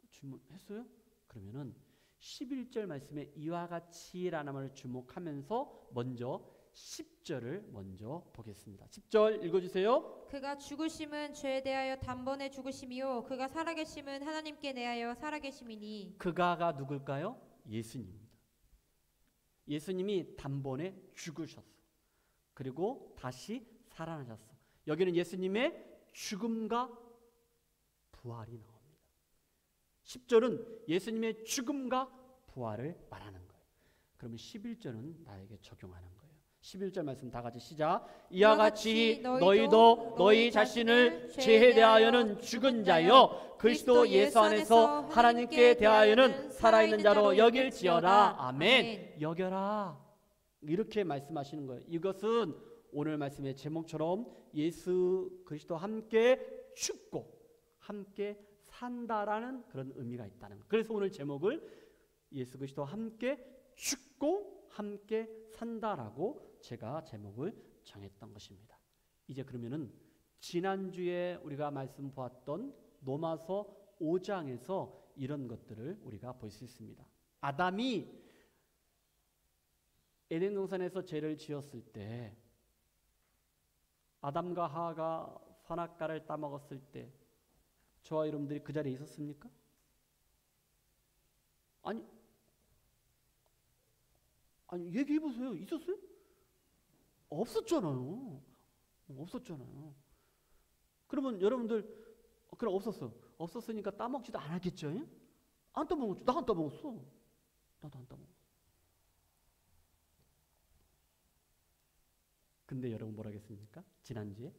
질문했어요? 그러면은 11절 말씀에 이와 같이라는 말을 주목하면서 먼저 10절을 먼저 보겠습니다. 10절 읽어주세요. 그가 죽으심은 죄에 대하여 단번에 죽으심이요 그가 살아계심은 하나님께 대하여 살아계심이니. 그가가 누굴까요? 예수님입니다. 예수님이 단번에 죽으셨어. 그리고 다시 살아나셨어. 여기는 예수님의 죽음과 부활이 나옵니다. 10절은 예수님의 죽음과 부활을 말하는 거예요. 그러면 11절은 나에게 적용하는 거예요. 11절 말씀 다 같이 시작. 이와 같이 너희도 너희 자신을 죄에 대하여는 죽은 자여 그리스도 예수 안에서 하나님께 대하여는 살아있는 자로 여길지어다. 아멘. 여겨라. 이렇게 말씀하시는 거예요. 이것은 오늘 말씀의 제목처럼 예수 그리스도 함께 죽고 함께 산다라는 그런 의미가 있다는 거예요. 그래서 오늘 제목을 예수 그리스도 함께 죽고 함께 산다라고 제가 제목을 정했던 것입니다. 이제 그러면은 지난주에 우리가 말씀 보았던 로마서 5장에서 이런 것들을 우리가 볼 수 있습니다. 아담이 에덴 동산에서 죄를 지었을 때, 아담과 하와가 선악과를 따먹었을 때 저와 여러분들이 그 자리에 있었습니까? 아니 얘기해 보세요. 있었어요? 없었잖아요. 없었잖아요. 그러면 여러분들 그럼 없었어. 없었으니까 따먹지도 않았겠죠? 안 따먹었죠. 나 안 따먹었어. 나도 안 따먹었어. 근데 여러분 뭐라 하겠습니까? 지난주에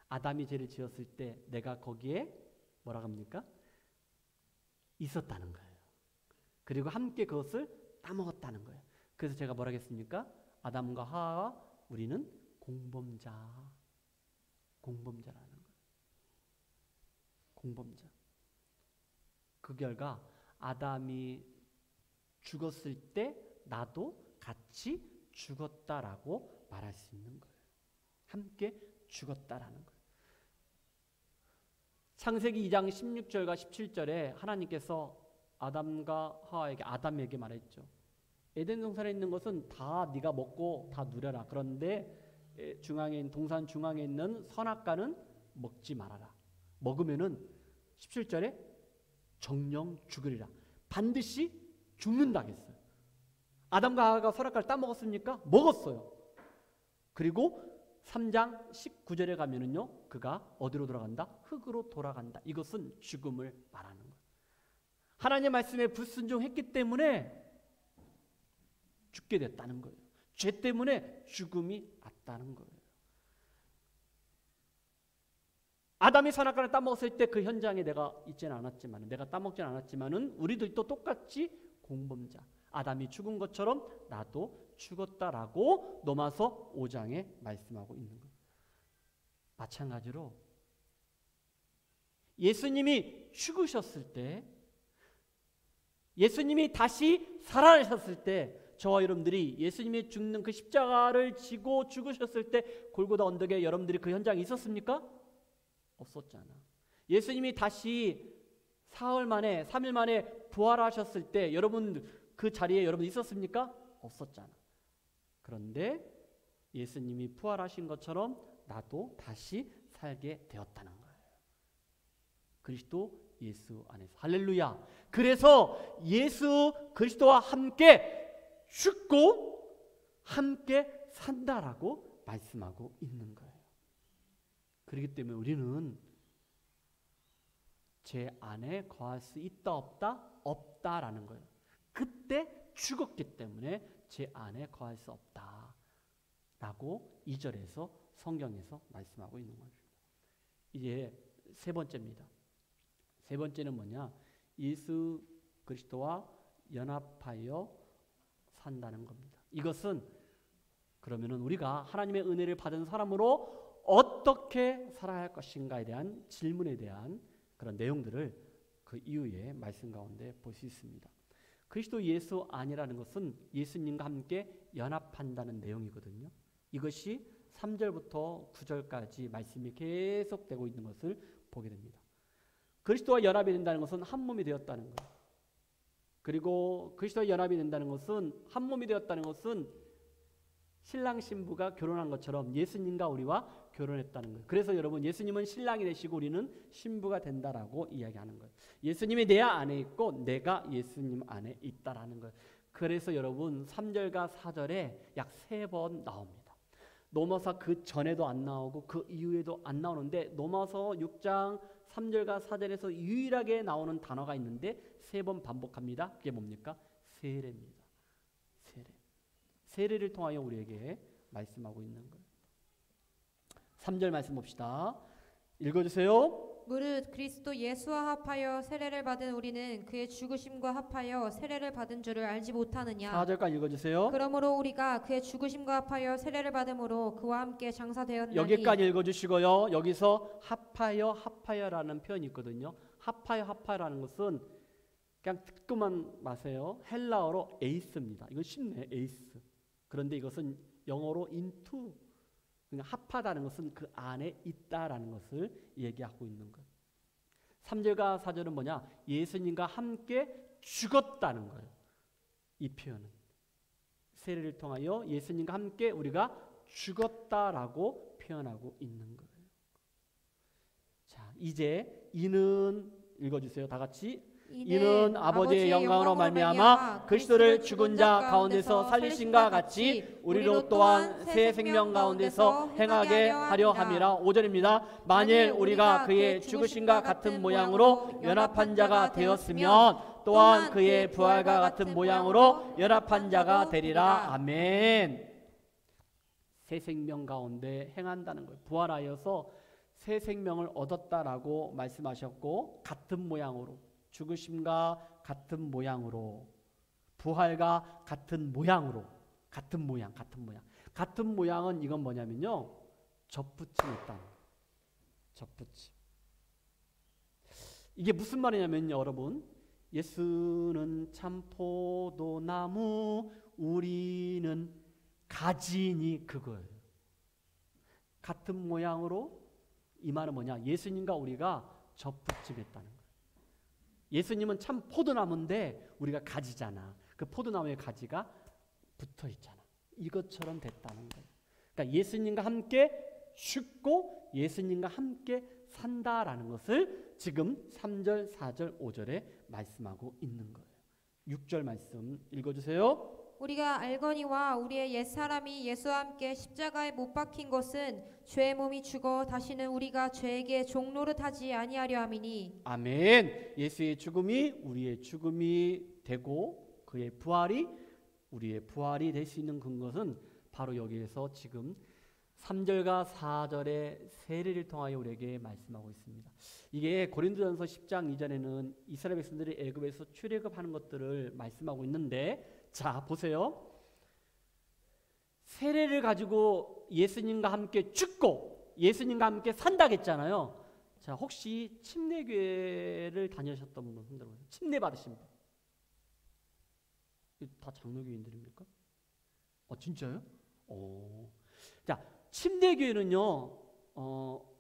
아담이 죄를 지었을 때 내가 거기에 뭐라 합니까? 있었다는 거예요. 그리고 함께 그것을 따먹었다는 거예요. 그래서 제가 뭐라 하겠습니까? 아담과 하와와 우리는 공범자라는 거예요. 공범자. 그 결과 아담이 죽었을 때 나도 같이 죽었다라고 말할 수 있는 거예요. 함께 죽었다라는 거예요. 창세기 2장 16절과 17절에 하나님께서 아담에게 말했죠. 에덴 동산에 있는 것은 다 네가 먹고 다 누려라. 그런데 동산 중앙에 있는 선악과는 먹지 말아라. 먹으면은 17절에 정령 죽으리라. 반드시 죽는다 했어요. 아담과 하와가 선악과를 따먹었습니까? 먹었어요. 그리고 3장 19절에 가면은요, 그가 어디로 돌아간다? 흙으로 돌아간다. 이것은 죽음을 말하는 거예요. 하나님의 말씀에 불순종했기 때문에 죽게 됐다는 거예요. 죄 때문에 죽음이 왔다는 거예요. 아담이 선악과를 따먹었을 때 그 현장에 내가 있지는 않았지만, 내가 따먹지는 않았지만은 우리들도 똑같이 공범자. 아담이 죽은 것처럼 나도 죽었다라고 로마서 5장에 말씀하고 있는 거예요. 마찬가지로 예수님이 죽으셨을 때, 예수님이 다시 살아나셨을 때, 저와 여러분들이 예수님이 죽는 그 십자가를 지고 죽으셨을 때 골고다 언덕에 여러분들이 그 현장에 있었습니까? 없었잖아. 예수님이 다시 3일 만에 부활하셨을 때 여러분 그 자리에 여러분 있었습니까? 없었잖아. 그런데 예수님이 부활하신 것처럼 나도 다시 살게 되었다는 거예요. 그리스도 예수 안에서. 할렐루야. 그래서 예수 그리스도와 함께 죽고 함께 산다라고 말씀하고 있는 거예요. 그렇기 때문에 우리는 제 안에 거할 수 있다 없다? 없다라는 거예요. 그때 죽었기 때문에 제 안에 거할 수 없다라고 2절에서 성경에서 말씀하고 있는 거죠. 이제 세 번째입니다. 세 번째는 뭐냐? 예수 그리스도와 연합하여 산다는 겁니다. 이것은 그러면은 우리가 하나님의 은혜를 받은 사람으로 어떻게 살아야 할 것인가에 대한 질문에 대한 그런 내용들을 그 이후에 말씀 가운데 볼 수 있습니다. 그리스도 예수 안이라는 것은 예수님과 함께 연합한다는 내용이거든요. 이것이 3절부터 9절까지 말씀이 계속되고 있는 것을 보게 됩니다. 그리스도와 연합이 된다는 것은 한 몸이 되었다는 것. 그리고 그리스도와 연합이 된다는 것은 한 몸이 되었다는 것은 신랑 신부가 결혼한 것처럼 예수님과 우리와 결혼했다는 거예요. 그래서 여러분 예수님은 신랑이 되시고 우리는 신부가 된다라고 이야기하는 거예요. 예수님이 내 안에 있고 내가 예수님 안에 있다라는 거예요. 그래서 여러분 3절과 4절에 약 3번 나옵니다. 로마서 그 전에도 안 나오고 그 이후에도 안 나오는데 로마서 6장 3절과 4절에서 유일하게 나오는 단어가 있는데 3번 반복합니다. 그게 뭡니까? 세례입니다. 세례. 세례를 통하여 우리에게 말씀하고 있는 거예요. 3절 말씀 봅시다. 읽어주세요. 무릇 그리스도 예수와 합하여 세례를 받은 우리는 그의 죽으심과 합하여 세례를 받은 줄을 알지 못하느냐. 4절까지 읽어주세요. 그러므로 우리가 그의 죽으심과 합하여 세례를 받음으로 그와 함께 장사되었나니. 여기까지 읽어주시고요. 여기서 합하여라는 표현이 있거든요. 합하여라는 것은 그냥 듣고만 마세요. 헬라어로 에이스입니다. 이건 쉽네. 에이스. 그런데 이것은 영어로 into. 그러니까 합하다는 것은 그 안에 있다라는 것을 얘기하고 있는 거예요. 3절과 4절은 뭐냐? 예수님과 함께 죽었다는 거예요. 이 표현은 세례를 통하여 예수님과 함께 우리가 죽었다라고 표현하고 있는 거예요. 자, 이제 이는 읽어주세요. 다 같이. 이는 아버지의 영광으로 말미암아 그리스도를 죽은 자 가운데서 살리신과 같이 우리로 또한 새 생명 가운데서 행하게 하려 함이라. 5절입니다. 만일 우리가 그의 죽으심과 같은 모양으로 연합한 자가 되었으면 또한 그의 부활과 같은 모양으로 연합한 자가 되리라. 아멘. 새 생명 가운데 행한다는 거예요. 부활하여서 새 생명을 얻었다라고 말씀하셨고, 같은 모양으로, 죽으심과 같은 모양으로, 부활과 같은 모양으로, 같은 모양. 같은 모양은 이건 뭐냐면요, 접붙임이 있다. 접붙임. 이게 무슨 말이냐면요, 여러분, 예수는 참 포도나무, 우리는 가지니, 그거예요. 같은 모양으로 이 말은 뭐냐? 예수님과 우리가 접붙임했다는 거예요. 예수님은 참 포도나무인데 우리가 가지잖아. 그 포도나무의 가지가 붙어 있잖아. 이것처럼 됐다는 거예요. 그러니까 예수님과 함께 죽고 예수님과 함께 산다라는 것을 지금 3절, 4절, 5절에 말씀하고 있는 거예요. 6절 말씀 읽어주세요. 우리가 알거니와 우리의 옛사람이 예수와 함께 십자가에 못 박힌 것은 죄의 몸이 죽어 다시는 우리가 죄에게 종노릇하지 아니하려 함이니. 아멘. 예수의 죽음이 우리의 죽음이 되고 그의 부활이 우리의 부활이 될 수 있는 그것은 바로 여기에서 지금 3절과 4절의 세례를 통하여 우리에게 말씀하고 있습니다. 이게 고린도전서 10장 이전에는 이스라엘 백성들이 애굽에서 출애굽하는 것들을 말씀하고 있는데, 자 보세요. 세례를 가지고 예수님과 함께 죽고 예수님과 함께 산다겠잖아요. 자, 혹시 침례교회를 다니셨던 분 손들어 보세요. 침례 받으신 분. 다 장로교인들입니까? 진짜요? 자, 침례교회는요,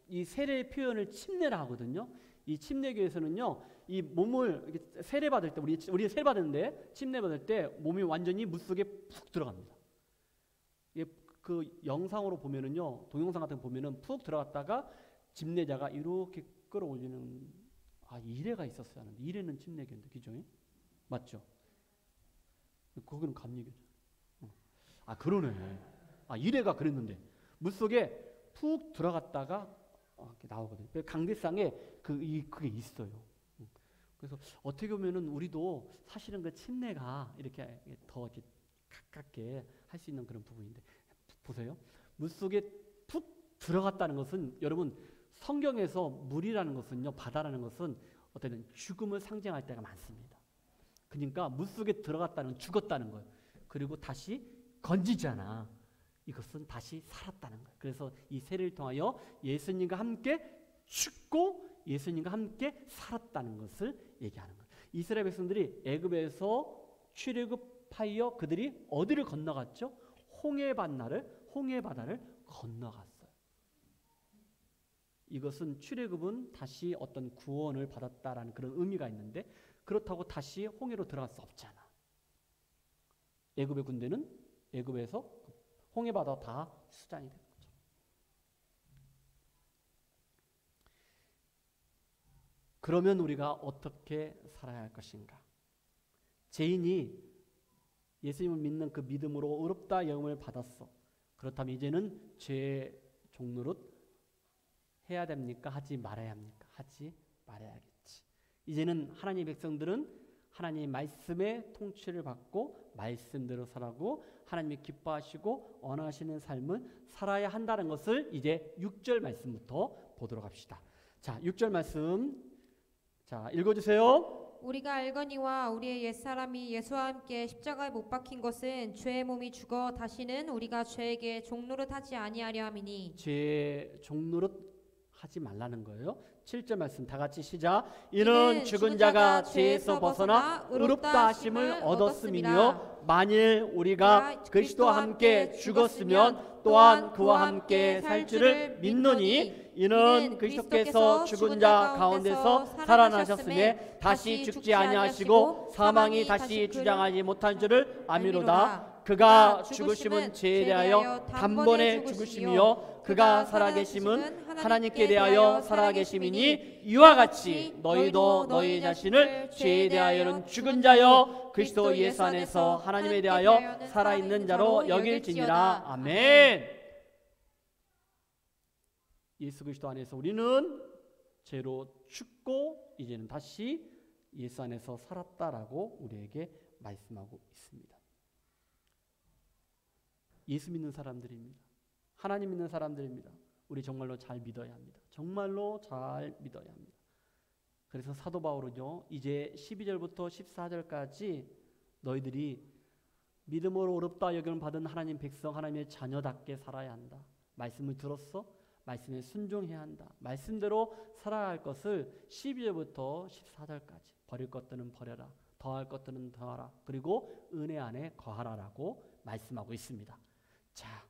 이 세례 표현을 침례라 하거든요. 이 침례교회에서는요, 이 몸을 이렇게 세례 받을 때, 우리 세례 받는데 침례 받을 때 몸이 완전히 물 속에 푹 들어갑니다. 이게 그 영상으로 보면은요, 동영상 같은 거 보면은 푹 들어갔다가 집례자가 이렇게 끌어올리는, 이래가 있었어야 하는데, 이래는 침례교인데, 그죠? 맞죠? 거기는 감리교죠. 그러네. 이래가 그랬는데 물속에 푹 들어갔다가 이렇게 나오거든요. 강대상에 그게 있어요. 그래서 어떻게 보면은 우리도 사실은 그 침례가 이렇게 더 이렇게 가깝게 할 수 있는 그런 부분인데, 보세요. 물속에 푹 들어갔다는 것은, 여러분, 성경에서 물이라는 것은요, 바다라는 것은 어떤 죽음을 상징할 때가 많습니다. 그러니까 물속에 들어갔다는 죽었다는 거예요. 그리고 다시 건지잖아. 이것은 다시 살았다는 거예요. 그래서 이 세례를 통하여 예수님과 함께 죽고 예수님과 함께 살았다는 것을 얘기하는 거예요. 이스라엘 백성들이 애굽에서 출애굽하여 그들이 어디를 건너갔죠? 홍해바다를 건너갔어요. 이것은 출애굽은 다시 어떤 구원을 받았다라는 그런 의미가 있는데, 그렇다고 다시 홍해로 들어갈 수 없잖아. 애굽의 군대는 애굽에서 홍해바다 다 수장이 된 거죠. 그러면 우리가 어떻게 살아야 할 것인가? 죄인이 예수님을 믿는 그 믿음으로 의롭다 여김을 받았어. 그렇다면 이제는 죄의 종노릇 해야 됩니까? 하지 말아야 합니까? 하지 말아야겠지. 이제는 하나님의 백성들은 하나님의 말씀의 통치를 받고 말씀대로 살아고 하나님이 기뻐하시고 원하시는 삶을 살아야 한다는 것을 이제 6절 말씀부터 보도록 합시다. 자, 6절 말씀, 자, 읽어주세요. 우리가 알거니와 우리의 옛사람이 예수와 함께 십자가에 못 박힌 것은 죄의 몸이 죽어 다시는 우리가 죄에게 종노릇하지 아니하려 함이니. 죄 종노릇 하지 말라는 거예요. 7절 말씀 다 같이 시작. 이는 죽은 자가 죄에서 벗어나 의롭다 하심을 얻었음이며, 만일 우리가 그리스도와 함께 죽었으면 또한 그와 함께 살 줄을 믿노니, 이는 그리스도께서 죽은 자 가운데서 살아나셨음에 다시 죽지 아니하시고 사망이 다시 주장하지 못한 줄을 아미로다. 그가 죽으심은 죄에 대하여 단번에 죽으심이요 그가 살아계심은 하나님께 대하여 살아계심이니, 이와 같이 너희도 너희 자신을 죄에 대하여는 죽은 자여 그리스도 예수 안에서 하나님에 대하여 살아있는 자로 여길지니라. 아멘. 예수 그리스도 안에서 우리는 죄로 죽고 이제는 다시 예수 안에서 살았다라고 우리에게 말씀하고 있습니다. 예수 믿는 사람들입니다. 하나님 믿는 사람들입니다. 우리 정말로 잘 믿어야 합니다. 정말로 잘 믿어야 합니다. 그래서 사도 바울은요, 이제 12절부터 14절까지 너희들이 믿음으로 의롭다 여김을 받은 하나님 백성, 하나님의 자녀답게 살아야 한다. 말씀을 들었어? 말씀에 순종해야 한다. 말씀대로 살아야 할 것을 12절부터 14절까지 버릴 것들은 버려라. 더할 것들은 더하라. 그리고 은혜 안에 거하라라고 말씀하고 있습니다. 자,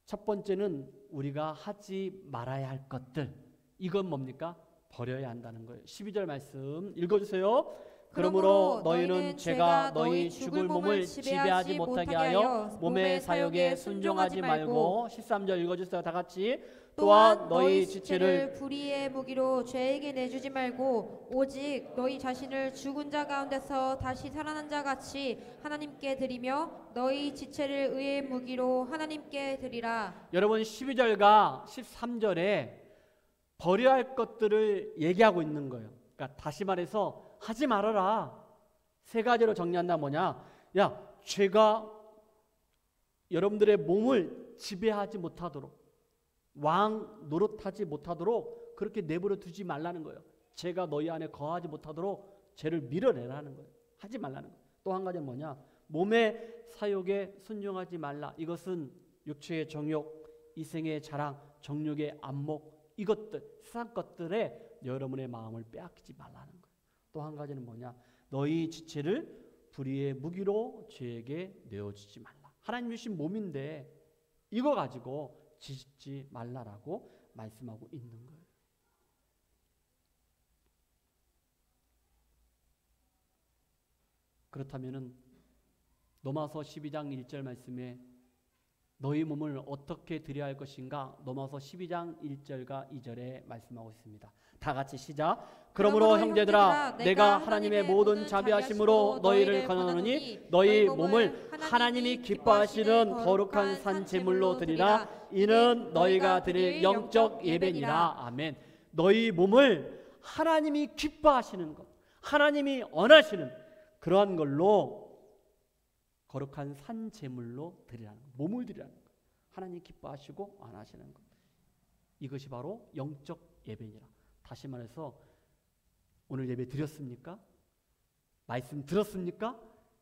첫 번째는 우리가 하지 말아야 할 것들. 이건 뭡니까? 버려야 한다는 거예요. 12절 말씀 읽어주세요. 그러므로 너희는 죄가 너희 죽을 몸을 지배하지 못하게 하여 몸의 사욕에 순종하지 말고 13절 읽어주세요. 다 같이. 또한 너희 지체를 불의의 무기로 죄에게 내주지 말고 오직 너희 자신을 죽은 자 가운데서 다시 살아난 자 같이 하나님께 드리며 너희 지체를 의의 무기로 하나님께 드리라. 여러분 12절과 13절에 버려야 할 것들을 얘기하고 있는 거예요. 그러니까 다시 말해서 하지 말아라. 세 가지로 정리한다. 뭐냐? 야, 죄가 여러분들의 몸을 지배하지 못하도록, 왕 노릇하지 못하도록 그렇게 내버려 두지 말라는 거예요. 죄가 너희 안에 거하지 못하도록 죄를 밀어내라는 거예요. 하지 말라는 거예요. 또 한 가지는 뭐냐? 몸의 사욕에 순종하지 말라. 이것은 육체의 정욕, 이생의 자랑, 정욕의 안목, 이것들, 세상 것들에 여러분의 마음을 빼앗기지 말라는 거예요. 또 한 가지는 뭐냐? 너희 지체를 불의의 무기로 죄에게 내어주지 말라. 하나님 주신 몸인데 이거 가지고 지지 말라라고 말씀하고 있는 거예요. 그렇다면은 로마서 12장 1절 말씀에 너희 몸을 어떻게 드려야 할 것인가? 로마서 12장 1절과 2절에 말씀하고 있습니다. 다 같이 시작. 그러므로 형제들아 내가 하나님의 모든 자비하심으로 너희를 권하노니 너희 몸을 하나님이 기뻐하시는 거룩한 산 제물로 드리라. 이는 너희가 드릴 영적 예배니라. 아멘. 너희 몸을 하나님이 기뻐하시는 것, 하나님이 원하시는 그러한 걸로 거룩한 산 제물로 드리라는 것, 몸을 드리라는 것, 하나님 기뻐하시고 원하시는 것, 이것이 바로 영적 예배니라. 다시 말해서 오늘 예배 드렸습니까? 말씀 들었습니까?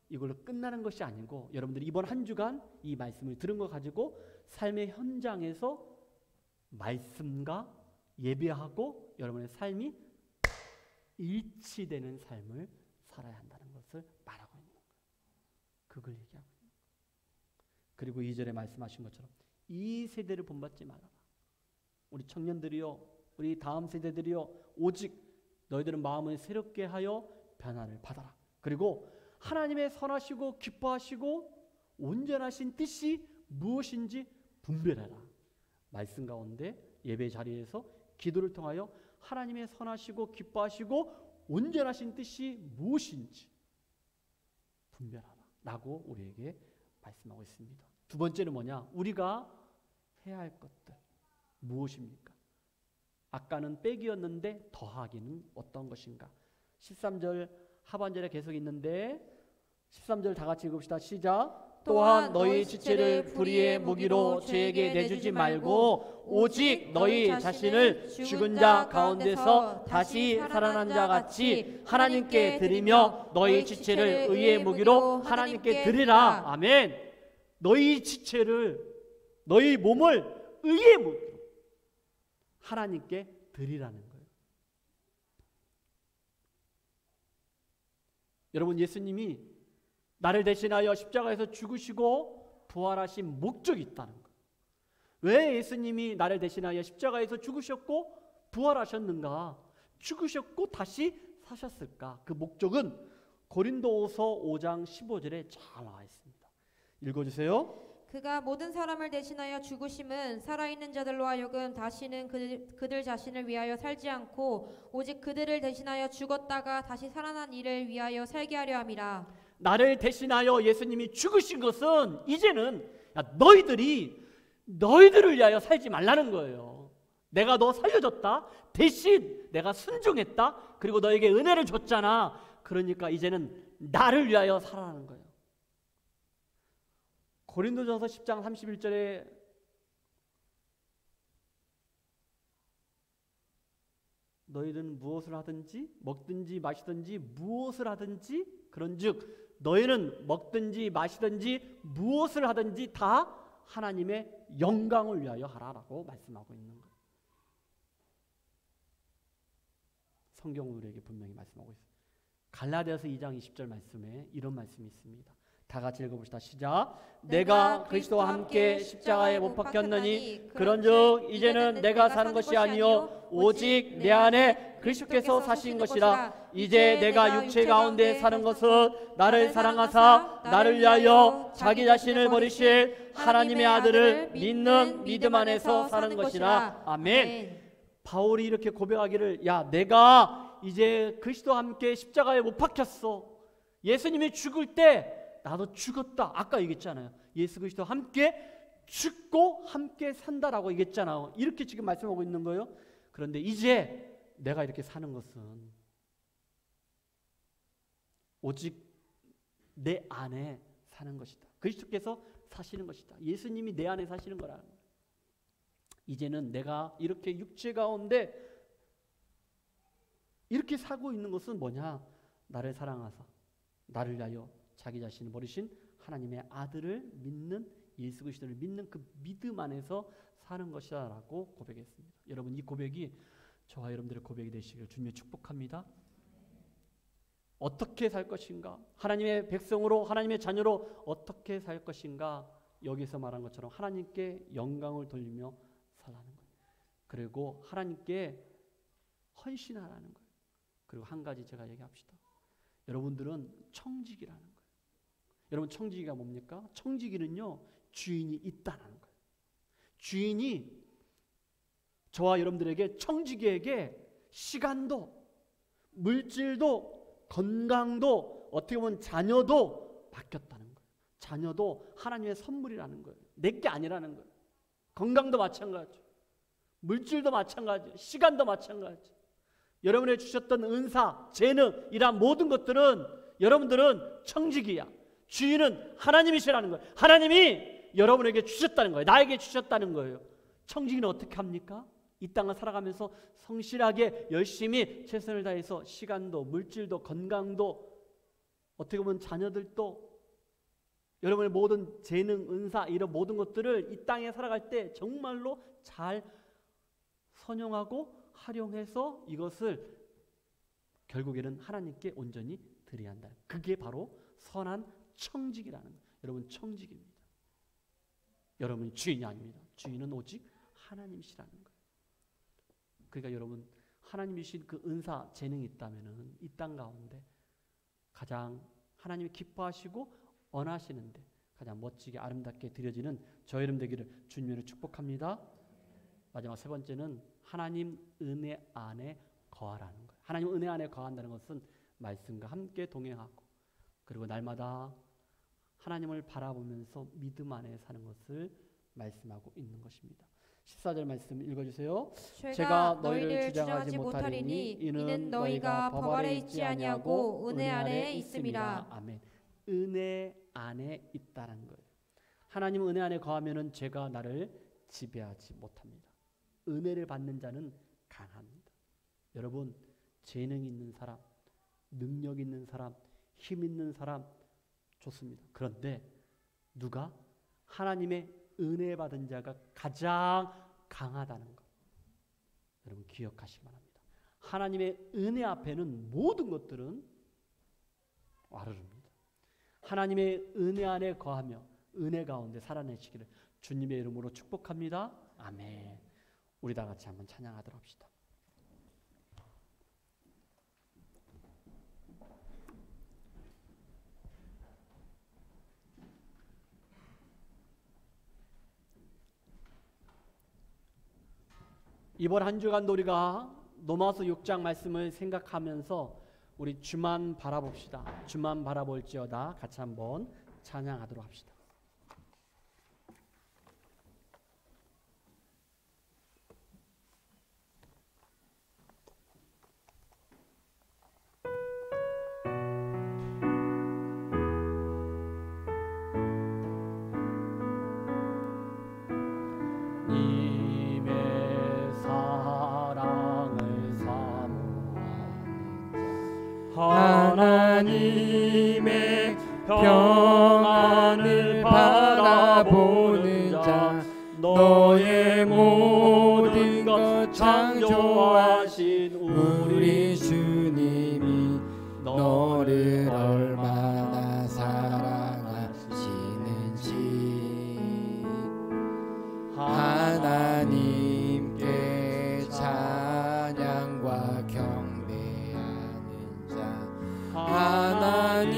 이걸로 끝나는 것이 아니고 여러분들이 이번 한 주간 이 말씀을 들은 거 가지고 삶의 현장에서 말씀과 예배하고 여러분의 삶이 일치되는 삶을 살아야 한다는 것을 말하고 있는 거예요. 그걸 얘기하고 있는 거예요. 그리고 2절에 말씀하신 것처럼 이 세대를 본받지 말아라. 우리 청년들이요, 우리 다음 세대들이요, 오직 너희들은 마음을 새롭게 하여 변화를 받아라. 그리고 하나님의 선하시고 기뻐하시고 온전하신 뜻이 무엇인지 분별하라. 말씀 가운데 예배 자리에서 기도를 통하여 하나님의 선하시고 기뻐하시고 온전하신 뜻이 무엇인지 분별하라 라고 우리에게 말씀하고 있습니다. 두 번째는 뭐냐? 우리가 해야 할 것들 무엇입니까? 아까는 빼기였는데 더하기는 어떤 것인가? 13절 하반절에 계속 있는데 13절 다 같이 읽읍시다. 시작. 또한 너희 지체를 불의의 무기로 죄에게 내주지 말고 오직 너희 자신을 죽은 자 가운데서 다시 살아난 자 같이 하나님께 드리며 너희 지체를 의의 무기로 하나님께 드리라. 아멘. 너희 지체를, 너희 몸을 의의 무기로 하나님께 드리라는 거예요. 여러분, 예수님이 나를 대신하여 십자가에서 죽으시고 부활하신 목적이 있다는 거예요. 왜 예수님이 나를 대신하여 십자가에서 죽으셨고 부활하셨는가? 죽으셨고 다시 사셨을까? 그 목적은 고린도후서 5장 15절에 잘 나와 있습니다. 읽어주세요. 그가 모든 사람을 대신하여 죽으심은 살아있는 자들로 하여금 다시는 그들 자신을 위하여 살지 않고 오직 그들을 대신하여 죽었다가 다시 살아난 이를 위하여 살게 하려 함이라. 나를 대신하여 예수님이 죽으신 것은 이제는 너희들을 위하여 살지 말라는 거예요. 내가 너 살려줬다. 대신 내가 순종했다. 그리고 너에게 은혜를 줬잖아. 그러니까 이제는 나를 위하여 살아라는 거예요. 고린도전서 10장 31절에 너희는 무엇을 하든지 먹든지 마시든지 무엇을 하든지 그런즉 너희는 먹든지 마시든지 무엇을 하든지 다 하나님의 영광을 위하여 하라라고 말씀하고 있는 거예요. 성경은 우리에게 분명히 말씀하고 있어요. 갈라디아서 2장 20절 말씀에 이런 말씀이 있습니다. 다 같이 읽어봅시다. 시작. 내가 그리스도와 함께 십자가에 못 박혔느니 그런즉 이제는 내가 사는 것이 아니요 오직 내 안에 그리스도께서 사신 것이라. 이제 내가 육체 가운데 사는 것은 나를 사랑하사 나를 위하여 자기 자신을 버리실 하나님의 아들을 믿는 믿음 안에서 사는 것이라. 아멘. 바울이 이렇게 고백하기를, 야, 내가 이제 그리스도와 함께 십자가에 못 박혔어. 예수님이 죽을 때 나도 죽었다. 아까 얘기했잖아요. 예수 그리스도와 함께 죽고 함께 산다라고 얘기했잖아요. 이렇게 지금 말씀하고 있는 거예요. 그런데 이제 내가 이렇게 사는 것은 오직 내 안에 사는 것이다. 그리스도께서 사시는 것이다. 예수님이 내 안에 사시는 거라는 거예요. 이제는 내가 이렇게 육체 가운데 이렇게 살고 있는 것은 뭐냐? 나를 사랑하사 나를 위하여 자기 자신을 버리신 하나님의 아들을 믿는, 예수 그리스도를 믿는 그 믿음 안에서 사는 것이라고 고백했습니다. 여러분, 이 고백이 저와 여러분들의 고백이 되시길 주님의 축복합니다. 어떻게 살 것인가? 하나님의 백성으로, 하나님의 자녀로 어떻게 살 것인가? 여기서 말한 것처럼 하나님께 영광을 돌리며 살라는 거예요. 그리고 하나님께 헌신하라는 거예요. 그리고 한 가지 제가 얘기합시다. 여러분들은 청지기라는 거예요. 여러분, 청지기가 뭡니까? 청지기는요, 주인이 있다는 거예요. 주인이 저와 여러분들에게, 청지기에게 시간도, 물질도, 건강도, 어떻게 보면 자녀도 맡겼다는 거예요. 자녀도 하나님의 선물이라는 거예요. 내게 아니라는 거예요. 건강도 마찬가지, 물질도 마찬가지, 시간도 마찬가지. 여러분의 주셨던 은사, 재능, 이러한 모든 것들은 여러분들은 청지기야. 주인은 하나님이시라는 거예요. 하나님이 여러분에게 주셨다는 거예요. 나에게 주셨다는 거예요. 청지기는 어떻게 합니까? 이 땅을 살아가면서 성실하게 열심히 최선을 다해서 시간도, 물질도, 건강도, 어떻게 보면 자녀들도, 여러분의 모든 재능, 은사, 이런 모든 것들을 이 땅에 살아갈 때 정말로 잘 선용하고 활용해서 이것을 결국에는 하나님께 온전히 드려야 한다. 그게 바로 선한 청지기라는 거예요. 여러분, 청지기입니다. 여러분 주인이 아닙니다. 주인은 오직 하나님이시라는 거예요. 그러니까 여러분, 하나님이신 그 은사, 재능이 있다면은 이 땅 가운데 가장 하나님이 기뻐하시고 원하시는데 가장 멋지게 아름답게 드려지는 저 여러분 되기를 주님으로 축복합니다. 마지막 세 번째는 하나님 은혜 안에 거하라는 거예요. 하나님 은혜 안에 거한다는 것은 말씀과 함께 동행하고, 그리고 날마다 하나님을 바라보면서 믿음 안에 사는 것을 말씀하고 있는 것입니다. 14절 말씀 읽어주세요. 제가 너희를 주장하지 못하리니 이는 너희가 법 아래 있지 아니하고 은혜 안에 있음이라. 아멘. 은혜 안에 있다는 거예요. 하나님 은혜 안에 거하면은 죄가 나를 지배하지 못합니다. 은혜를 받는 자는 강합니다. 여러분, 재능 있는 사람, 능력 있는 사람, 힘 있는 사람 좋습니다. 그런데 누가? 하나님의 은혜 받은 자가 가장 강하다는 것, 여러분 기억하시기 바랍니다. 하나님의 은혜 앞에는 모든 것들은 와르릅니다. 하나님의 은혜 안에 거하며 은혜 가운데 살아내시기를 주님의 이름으로 축복합니다. 아멘. 우리 다 같이 한번 찬양하도록 합시다. 이번 한 주간도 우리가 로마서 6장 말씀을 생각하면서 우리 주만 바라봅시다. 주만 바라볼지어다. 같이 한번 찬양하도록 합시다. 하나님의 평안을 바라보는 자, 너의 모든 것 창조하신 우리 주님이 너 하나님께 찬양과 경배하는 자 하나님의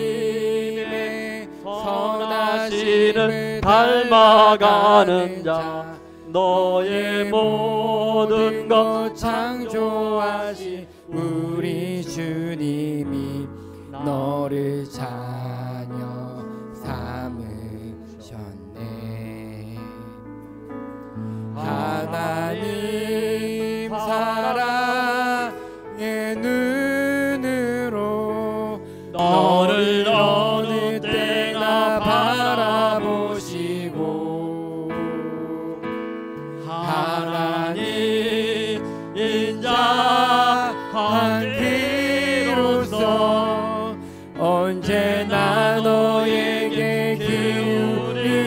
선하심을 닮아가는 자 너의 모든 것 창조하신 우리 주님이 너를 자녀 삼으셨네. 하나님 사랑의 눈으로 너를 어느 때나 바라보시고 하나님 인자 한 귀로서 언제나 너에게 기울이시니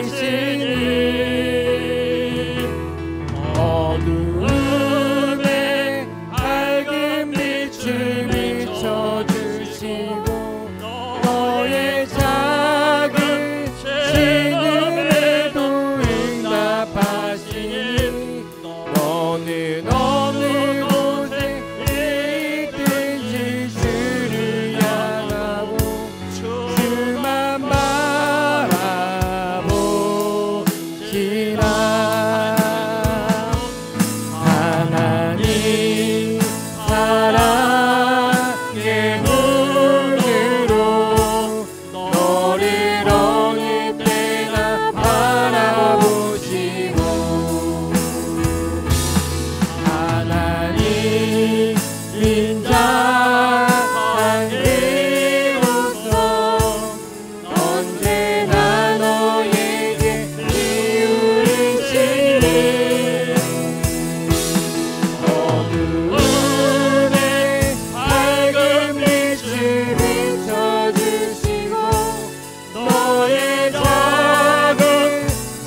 어두움에 밝은 빛을 비춰주시고 너의 작은 신음에도 응답하시니 너는 어느 곳에 있든지 주를 향하고 주만 바라보시라. 하나님 사랑의 눈으로 너를 어느 때나 바라보시고 하나님 인자한 이로써 언제나 너에게 기울이시니 어두움에 밝은 빛을 비춰주시고 너의 작은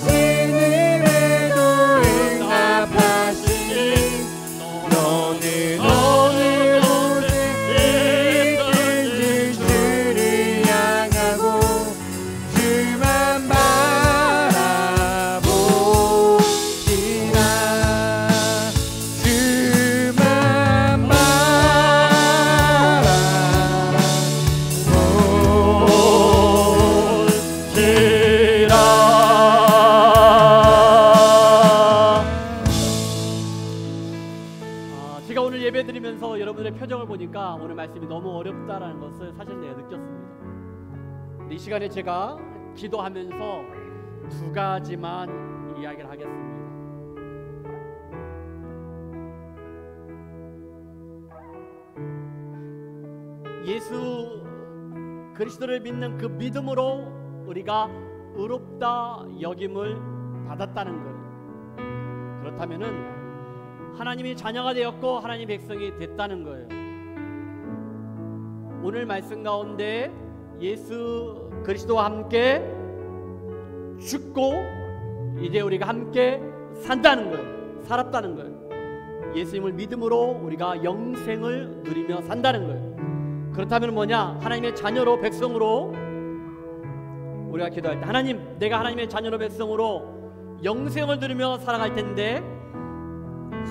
신음에도 응답하시니 너는 어느 곳에 있든지 주를 향하고 주만 바라보시라. 주만 바라보시라. 제가 오늘 예배 드리면서 여러분들의 표정을 보니까 오늘 말씀이 너무 어렵다라는 것을 사실 내가 느꼈습니다. 근데 이 시간에 제가 기도하면서 두 가지만 이야기를 하겠습니다. 예수 그리스도를 믿는 그 믿음으로 우리가 의롭다 여김을 받았다는 거예요. 그렇다면은 하나님이 자녀가 되었고 하나님 백성이 됐다는 거예요. 오늘 말씀 가운데 예수 그리스도와 함께 죽고 이제 우리가 함께 산다는 거예요. 살았다는 거예요. 예수님을 믿음으로 우리가 영생을 누리며 산다는 거예요. 그렇다면 뭐냐? 하나님의 자녀로 백성으로 우리가 기도할 때 하나님, 내가 하나님의 자녀로 백성으로 영생을 누리며 살아갈 텐데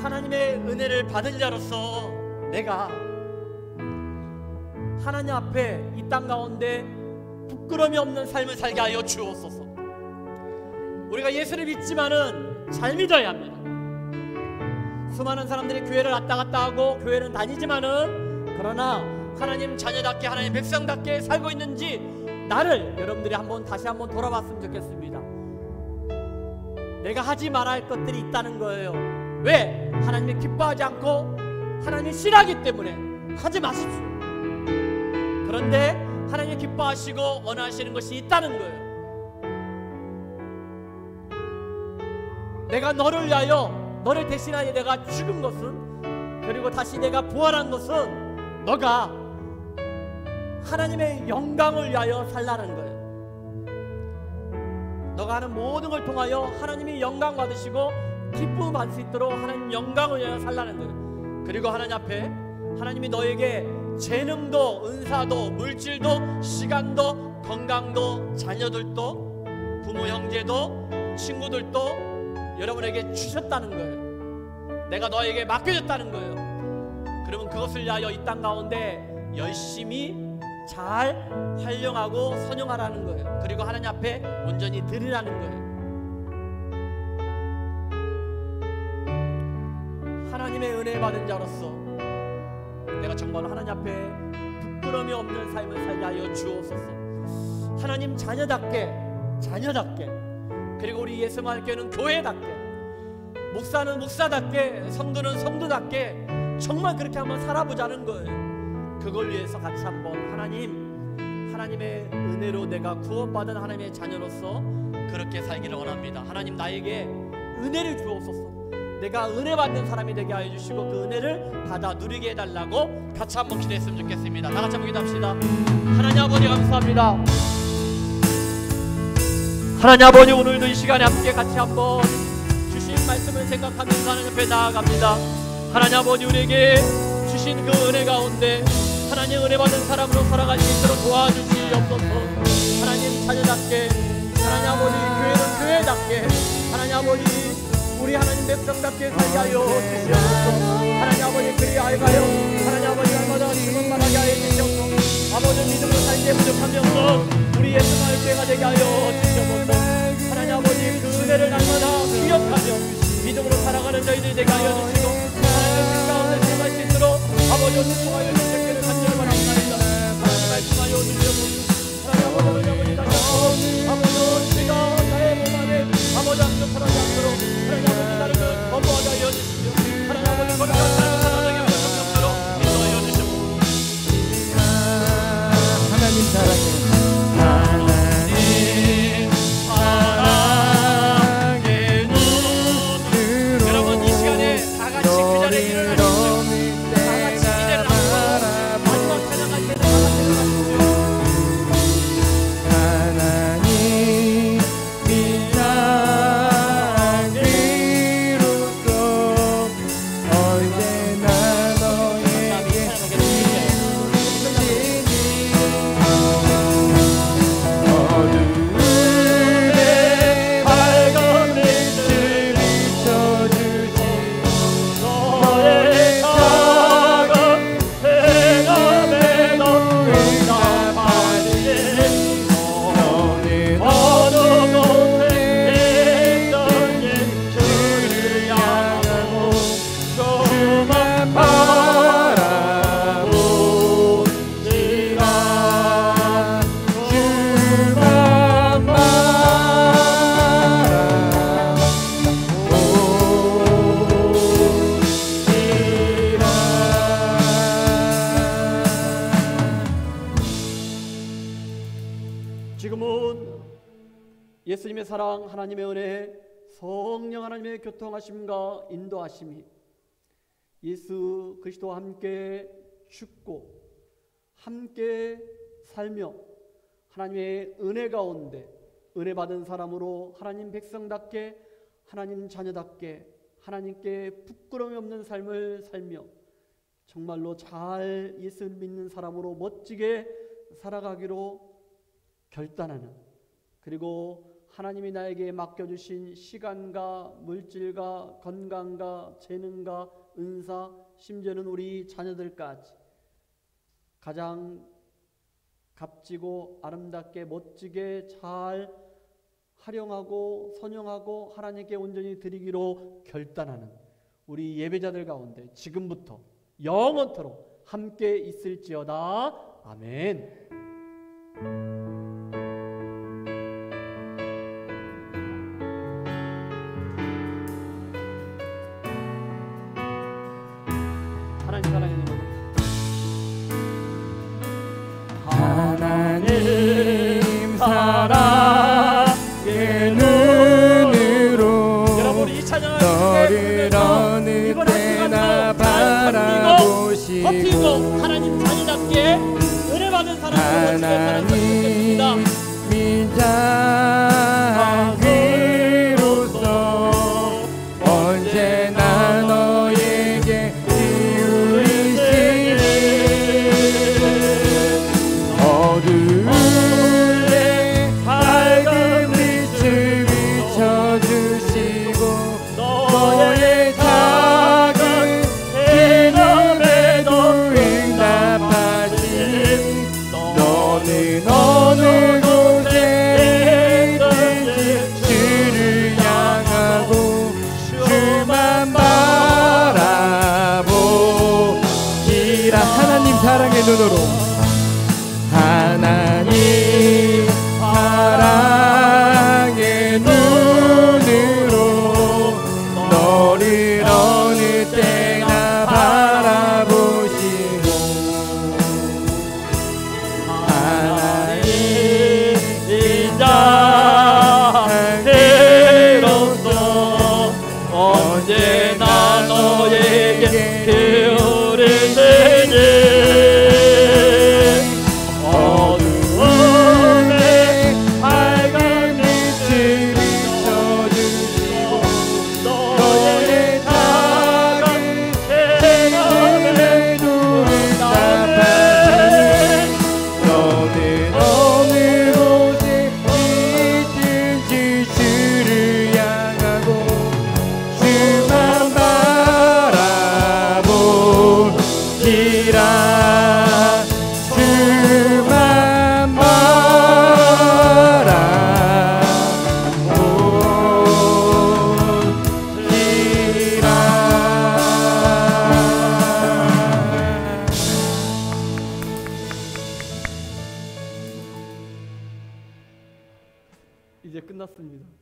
하나님의 은혜를 받은 자로서 내가 하나님 앞에 이 땅 가운데 부끄러움이 없는 삶을 살게 하여 주옵소서. 우리가 예수를 믿지만은 잘 믿어야 합니다. 수많은 사람들이 교회를 왔다 갔다 하고 교회는 다니지만은 그러나 하나님 자녀답게 하나님 백성답게 살고 있는지 나를 여러분들이 다시 한번 돌아봤으면 좋겠습니다. 내가 하지 말아야 할 것들이 있다는 거예요. 왜? 하나님이 기뻐하지 않고 하나님이 싫어하기 때문에 하지 마십시오. 그런데 하나님이 기뻐하시고 원하시는 것이 있다는 거예요. 내가 너를 위하여, 너를 대신하여 내가 죽은 것은, 그리고 다시 내가 부활한 것은 너가 하나님의 영광을 위하여 살라는 거예요. 너가 하는 모든 걸 통하여 하나님이 영광 받으시고 기쁨을 받을 수 있도록 하나님 영광을 위하여 살라는 거예요. 그리고 하나님 앞에 하나님이 너에게 재능도 은사도 물질도 시간도 건강도 자녀들도 부모 형제도 친구들도 여러분에게 주셨다는 거예요. 내가 너에게 맡겨줬다는 거예요. 그러면 그것을 위하여 이 땅 가운데 열심히 잘 활용하고 선용하라는 거예요. 그리고 하나님 앞에 온전히 드리라는 거예요. 하나님의 은혜 받은 자로서 내가 정말 하나님 앞에 부끄러움이 없는 삶을 살게 하여 주옵소서. 하나님 자녀답게 그리고 우리 예수만교회는 교회답게, 목사는 목사답게, 성도는 성도답게 정말 그렇게 한번 살아보자는 거예요. 그걸 위해서 같이 한번 하나님의 은혜로 내가 구원받은 하나님의 자녀로서 그렇게 살기를 원합니다. 하나님 나에게 은혜를 주옵소서. 내가 은혜 받는 사람이 되게 하여 주시고 그 은혜를 받아 누리게 해달라고 같이 한번 기도했으면 좋겠습니다. 다 같이 한번 기도합시다. 하나님 아버지 감사합니다. 하나님 아버지 오늘도 이 시간에 함께 같이 한번 주신 말씀을 생각하면서 하나님 앞에 나아갑니다. 하나님 아버지 우리에게 주신 그 은혜 가운데 하나님 은혜 받은 사람으로 살아갈 수 있도록 도와주시옵소서. 하나님 자녀답게, 하나님 아버지 교회는 교회답게, 하나님 아버지 우리 하나님 백성답게 살게 하여 주시옵소서. 하나님 아버지 그리하여 하나님 아버지 날마다 주문 말하게 하여 주시옵소서. 아버지 믿음으로 살게 부족하면서 우리 예수만의 교회가 되게 하여 주시옵소서. 하나님 아버지 그 은혜를 날마다 기억하며 믿음으로 살아가는 저희들이 되게 하여 주시고 하나님의 뜻 가운데 들어갈 수 있도록 아버지 오늘 통하여 주시기를 간절히 바랍니다. 하나님 말씀하여 주시옵소서. 하나님 아버지 다시 한번 아버지 우리가 나의 몸 안에 아버지 함께 살아가지 않도록 하나님 아버지 나를 거부하게 하여 주시오. 하나님 아버지 거룩한 삶을 살아가게 하여 주시옵소서. 인도하여 주시옵소서. 하나님 사랑해. 여러분 이 시간에 다 같이 그 자리에 일어나십시오. 다 같이 기대를 하고 마지막 찬양할 때는 다 같이 일어나십시오. 하나님 미사기로서 언제나 너에게 어둠에 밝은 빛을 비춰주신 너의 작은 대감에 너를 담아주신 너는 어느 곳에 있던지 주를 향하고 주만 바라보시라. 주만 지금은 예수님의 사랑, 하나님의 은혜, 성령 하나님의 교통하심과 인도하심이 예수 그리스도와 함께 죽고 함께 살며 하나님의 은혜 가운데 은혜 받은 사람으로 하나님 백성답게, 하나님 자녀답게 하나님께 부끄러움이 없는 삶을 살며 정말로 잘 예수를 믿는 사람으로 멋지게 살아가기로 결단하는, 그리고 하나님이 나에게 맡겨주신 시간과 물질과 건강과 재능과 은사, 심지어는 우리 자녀들까지 가장 값지고 아름답게 멋지게 잘 활용하고 선용하고 하나님께 온전히 드리기로 결단하는 우리 예배자들 가운데 지금부터 영원토록 함께 있을지어다. 아멘. 하나님 사랑해 여러분. 하나님 사랑의 눈으로 여러분 이 찬양을 너를 어느 때나 바라보시고 버티고 하나님 자녀답게 은혜 받은 사람으로 하나님 살아가겠습니다. 민자기로서 언제나 너에게 기울이시니 어두운데 밝은 빛을 비춰주시고 눈으로 하나님 사랑의 눈으로 너를 어느 때나 바라보시고 하나님 인자해로서 언제나 너에게 기울을 테니 어두움에 밝은 빛을 비춰주시고 너의 작은 해남의 눈을 답하시니 너는 어느 곳에 있든지 주를 향하고 주만 바라보시라 주만 바라보시라. 이제 끝났습니다.